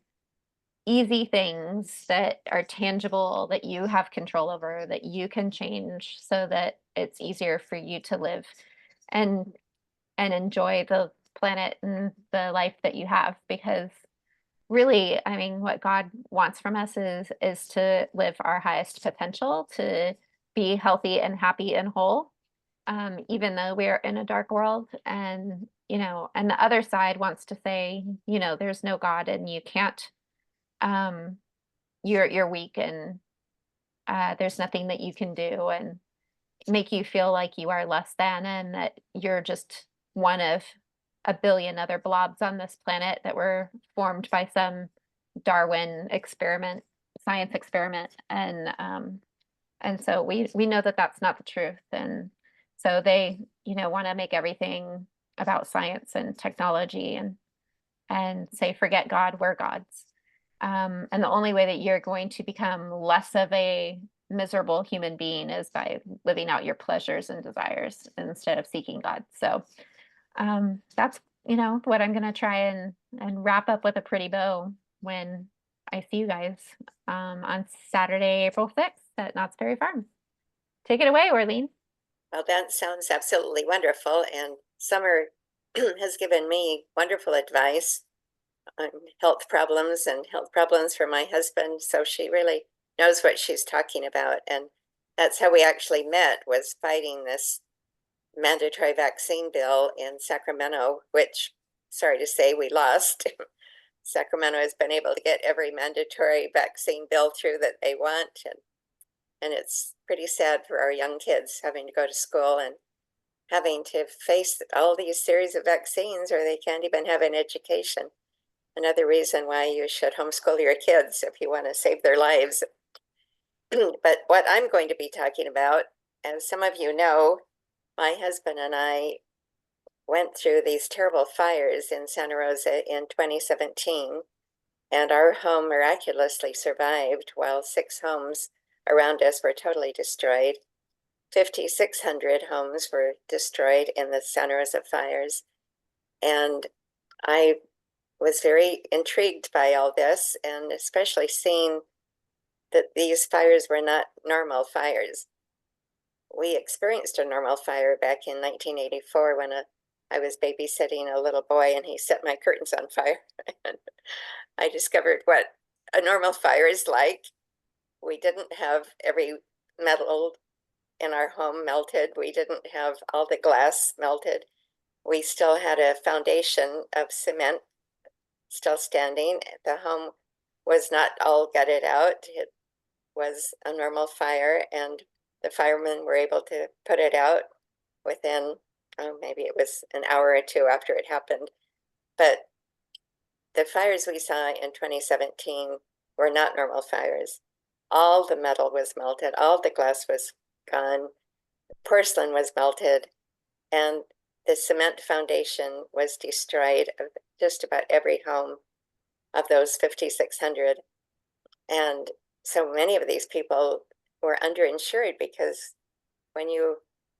easy things that are tangible that you have control over that you can change so that it's easier for you to live and enjoy the planet and the life that you have because really, I mean, what God wants from us is to live our highest potential, to be healthy and happy and whole, even though we're in a dark world. And and the other side wants to say, there's no God and you can't. You're weak and there's nothing that you can do, and make you feel like you are less than, and that you're just one of a billion other blobs on this planet that were formed by some Darwin experiment, science experiment, and so we know that that's not the truth, and so they want to make everything about science and technology and say forget God, we're gods, and the only way that you're going to become less of a miserable human being is by living out your pleasures and desires instead of seeking God. So that's what I'm gonna try and wrap up with a pretty bow when I see you guys on Saturday, April 6th at Knott's Berry Farm. Take it away, Orlean. Well, that sounds absolutely wonderful. And Summer has given me wonderful advice on health problems and health problems for my husband. So she really knows what she's talking about. And that's how we actually met, was fighting this mandatory vaccine bill in Sacramento, which, sorry to say, we lost. Sacramento has been able to get every mandatory vaccine bill through that they want. And it's pretty sad for our young kids having to go to school and having to face all these series of vaccines, or they can't even have an education. Another reason why you should homeschool your kids if you want to save their lives. But what I'm going to be talking about, as some of you know, my husband and I went through these terrible fires in Santa Rosa in 2017, and our home miraculously survived while 6 homes around us were totally destroyed. 5,600 homes were destroyed in the Santa Rosa fires. And I was very intrigued by all this, and especially seeing that these fires were not normal fires. We experienced a normal fire back in 1984 when I was babysitting a little boy and he set my curtains on fire. And I discovered what a normal fire is like. We didn't have every metal in our home melted. We didn't have all the glass melted. We still had a foundation of cement still standing. The home was not all gutted out. It was a normal fire, and the firemen were able to put it out within, maybe it was an hour or two after it happened. But the fires we saw in 2017 were not normal fires. All the metal was melted, all the glass was gone, porcelain was melted, and the cement foundation was destroyed of just about every home of those 5,600. And so many of these people were underinsured because when you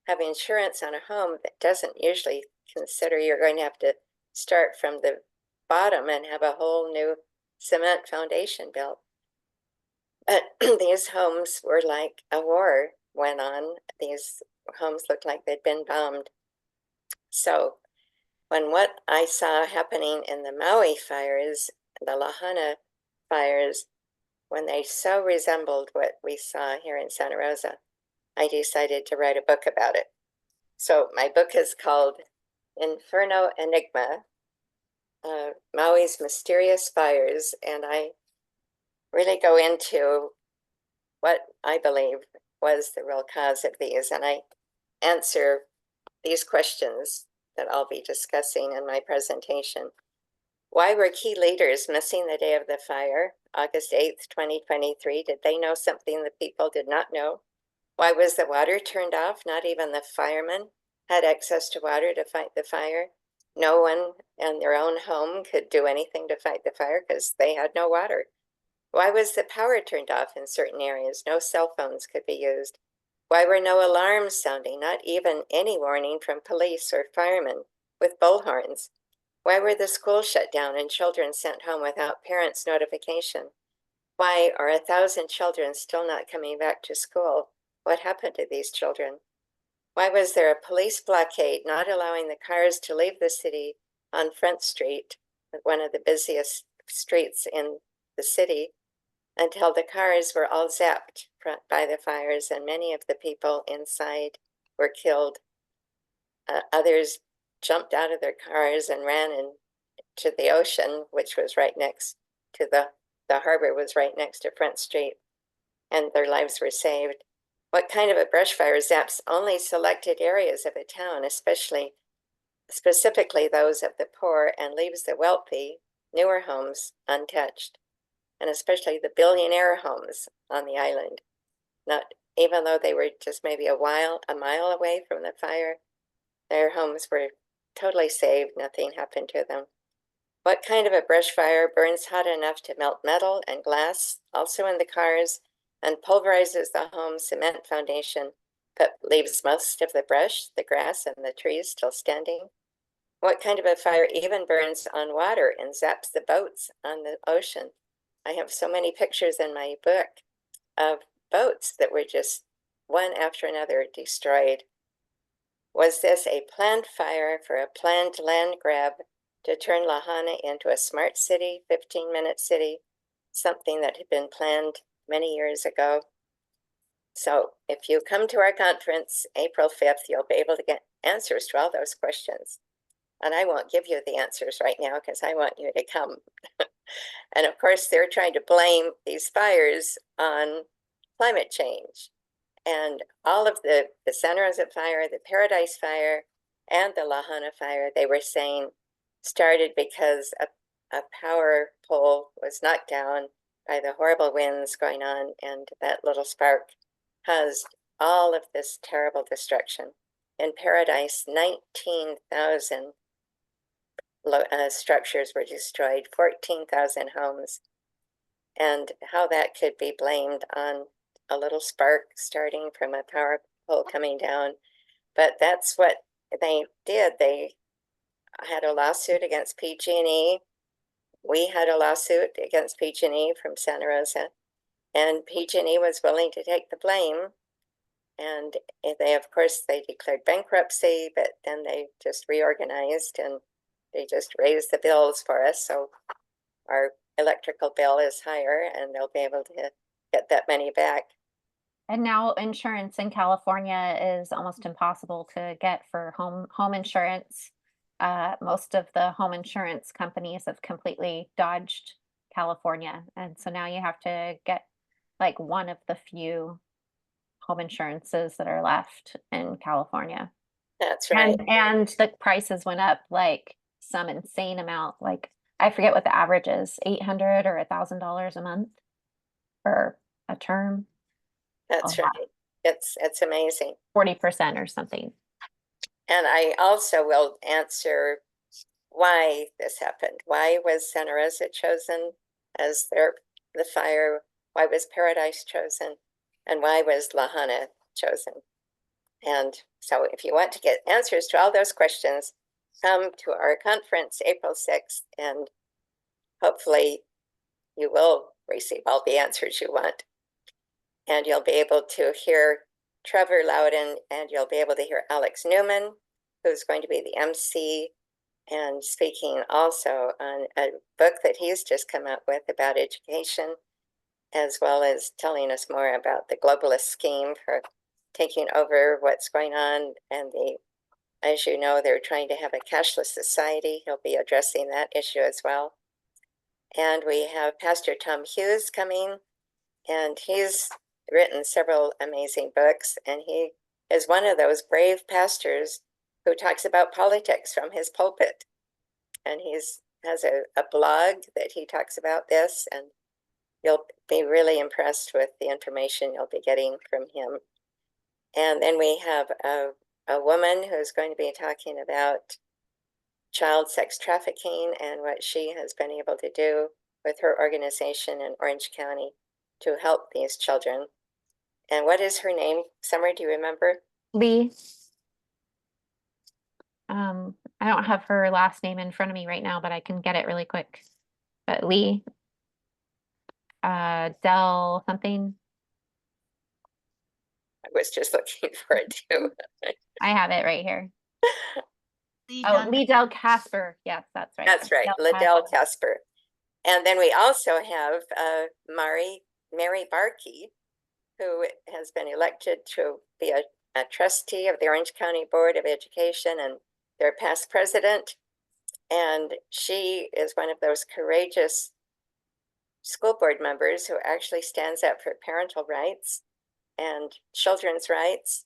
have insurance on a home that doesn't usually consider you're going to have to start from the bottom and have a whole new cement foundation built. But these homes were like a war went on. These homes looked like they'd been bombed. So when what I saw happening in the Maui fires, the Lahaina fires, when they so resembled what we saw here in Santa Rosa, I decided to write a book about it. So my book is called Inferno Enigma, Maui's Mysterious Fires, and I really go into what I believe was the real cause of these, and I answer these questions that I'll be discussing in my presentation. Why were key leaders missing the day of the fire, August 8th, 2023? Did they know something the people did not know? Why was the water turned off? Not even the firemen had access to water to fight the fire. No one in their own home could do anything to fight the fire because they had no water. Why was the power turned off in certain areas? No cell phones could be used. Why were no alarms sounding? Not even any warning from police or firemen with bullhorns. Why were the schools shut down and children sent home without parents' notification? Why are 1,000 children still not coming back to school? What happened to these children? Why was there a police blockade not allowing the cars to leave the city on Front Street, one of the busiest streets in the city, until the cars were all zapped by the fires and many of the people inside were killed? Others jumped out of their cars and ran into the ocean, which was right next to the harbor was right next to Front Street, and their lives were saved. What kind of a brush fire zaps only selected areas of a town, specifically those of the poor, and leaves the wealthy, newer homes untouched, and especially the billionaire homes on the island? Not even though they were just maybe a mile away from the fire, their homes were totally saved. Nothing happened to them. What kind of a brush fire burns hot enough to melt metal and glass, also in the cars, and pulverizes the home cement foundation, but leaves most of the brush, the grass, and the trees still standing? What kind of a fire even burns on water and zaps the boats on the ocean? I have so many pictures in my book of boats that were just one after another destroyed. Was this a planned fire for a planned land grab to turn Lahaina into a smart city, 15-minute city, something that had been planned many years ago? So if you come to our conference, April 5th, you'll be able to get answers to all those questions. And I won't give you the answers right now because I want you to come. And of course, they're trying to blame these fires on climate change. And all of the Santa Rosa fire, the Paradise fire, and the Lahaina fire, they were saying started because a power pole was knocked down by the horrible winds going on, and that little spark caused all of this terrible destruction. In Paradise, 19,000 structures were destroyed, 14,000 homes, and how that could be blamed on a little spark starting from a power pole coming down. But that's what they did. They had a lawsuit against PG&E. We had a lawsuit against PG&E from Santa Rosa, and PG&E was willing to take the blame. And they, of course, they declared bankruptcy, but then they just reorganized and they just raised the bills for us. So our electrical bill is higher and they'll be able to get that money back. And now insurance in California is almost impossible to get for home insurance. Most of the home insurance companies have completely dodged California. And so now you have to get like one of the few home insurances that are left in California. That's right. And the prices went up like some insane amount. Like I forget what the average is, $800 or $1,000 a month for a term. That's right. It's amazing. 40% or something. And I also will answer why this happened. Why was Santa Rosa chosen as the fire? Why was Paradise chosen? And why was Lahaina chosen? And so if you want to get answers to all those questions, come to our conference April 6th, and hopefully you will receive all the answers you want. And you'll be able to hear Trevor Louden, and you'll be able to hear Alex Newman, who's going to be the MC and speaking also on a book that he's just come out with about education, as well as telling us more about the globalist scheme for taking over what's going on. And as you know, they're trying to have a cashless society. He'll be addressing that issue as well. And we have Pastor Tom Hughes coming, and he's written several amazing books, and he is one of those brave pastors who talks about politics from his pulpit. And has a blog that he talks about this, and you'll be really impressed with the information you'll be getting from him. And then we have a woman who's going to be talking about child sex trafficking and what she has been able to do with her organization in Orange County to help these children. And what is her name? Summer, do you remember? Lee. I don't have her last name in front of me right now, but I can get it really quick. But Lee, Dell something. I was just looking for it too. I have it right here. Oh, Lee Del Casper. Yes, that's right. That's right, Liddell Casper. And then we also have Mary Barkey, who has been elected to be a trustee of the Orange County Board of Education and their past president. And she is one of those courageous school board members who actually stands up for parental rights and children's rights.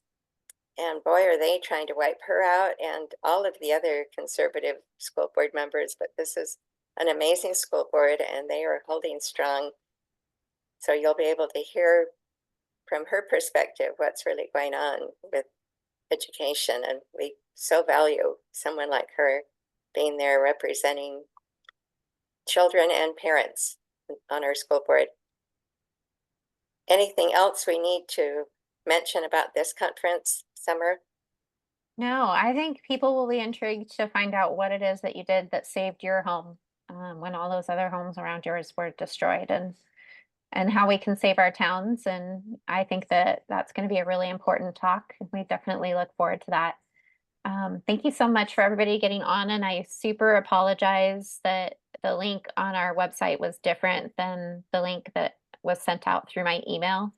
And boy, are they trying to wipe her out and all of the other conservative school board members. But this is an amazing school board, and they are holding strong. So you'll be able to hear from her perspective what's really going on with education. And we so value someone like her being there representing children and parents on our school board. Anything else we need to mention about this conference, Summer? No, I think people will be intrigued to find out what it is that you did that saved your home when all those other homes around yours were destroyed, and how we can save our towns. And I think that that's going to be a really important talk. We definitely look forward to that. Thank you so much for everybody getting on, and I super apologize that the link on our website was different than the link that was sent out through my email.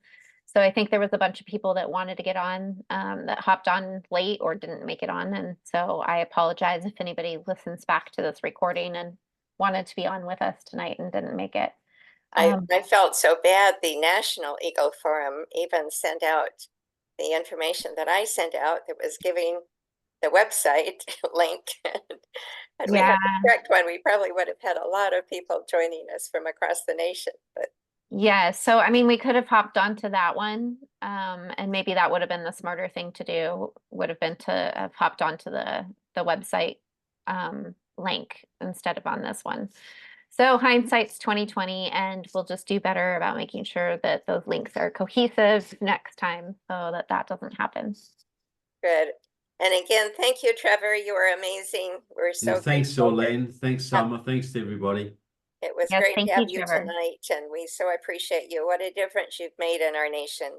So I think there was a bunch of people that wanted to get on that hopped on late or didn't make it on. And so I apologize if anybody listens back to this recording and wanted to be on with us tonight and didn't make it. I felt so bad. The National Eagle Forum even sent out the information that I sent out that was giving the website link. And we had the correct one, we probably would have had a lot of people joining us from across the nation. But yeah, so I mean, we could have hopped onto that one, and maybe that would have been the smarter thing to do, would have been to have hopped onto the website link instead of on this one. So hindsight's 2020, and we'll just do better about making sure that those links are cohesive next time so that that doesn't happen. good. And again, thank you, Trevor. You were amazing. We're so thanks, grateful. Orlane. Thanks, Summer. Thanks to everybody. It was Yes, great thank to have you, you Trevor. tonight, and we so appreciate you. What a difference you've made in our nation.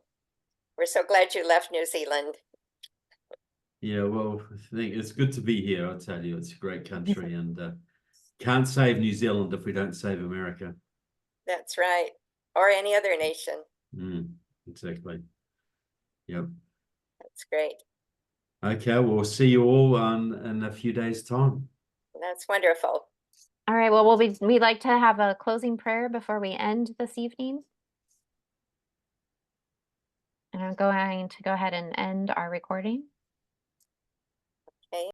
We're so glad you left New Zealand. Yeah, well, I think it's good to be here. I'll tell you, it's a great country, and can't save New Zealand if we don't save America. That's right. Or any other nation. Exactly. Yep. That's great. Okay, we'll see you all in a few days' time. That's wonderful. All right, well, we'd like to have a closing prayer before we end this evening. And I'm going to go ahead and end our recording.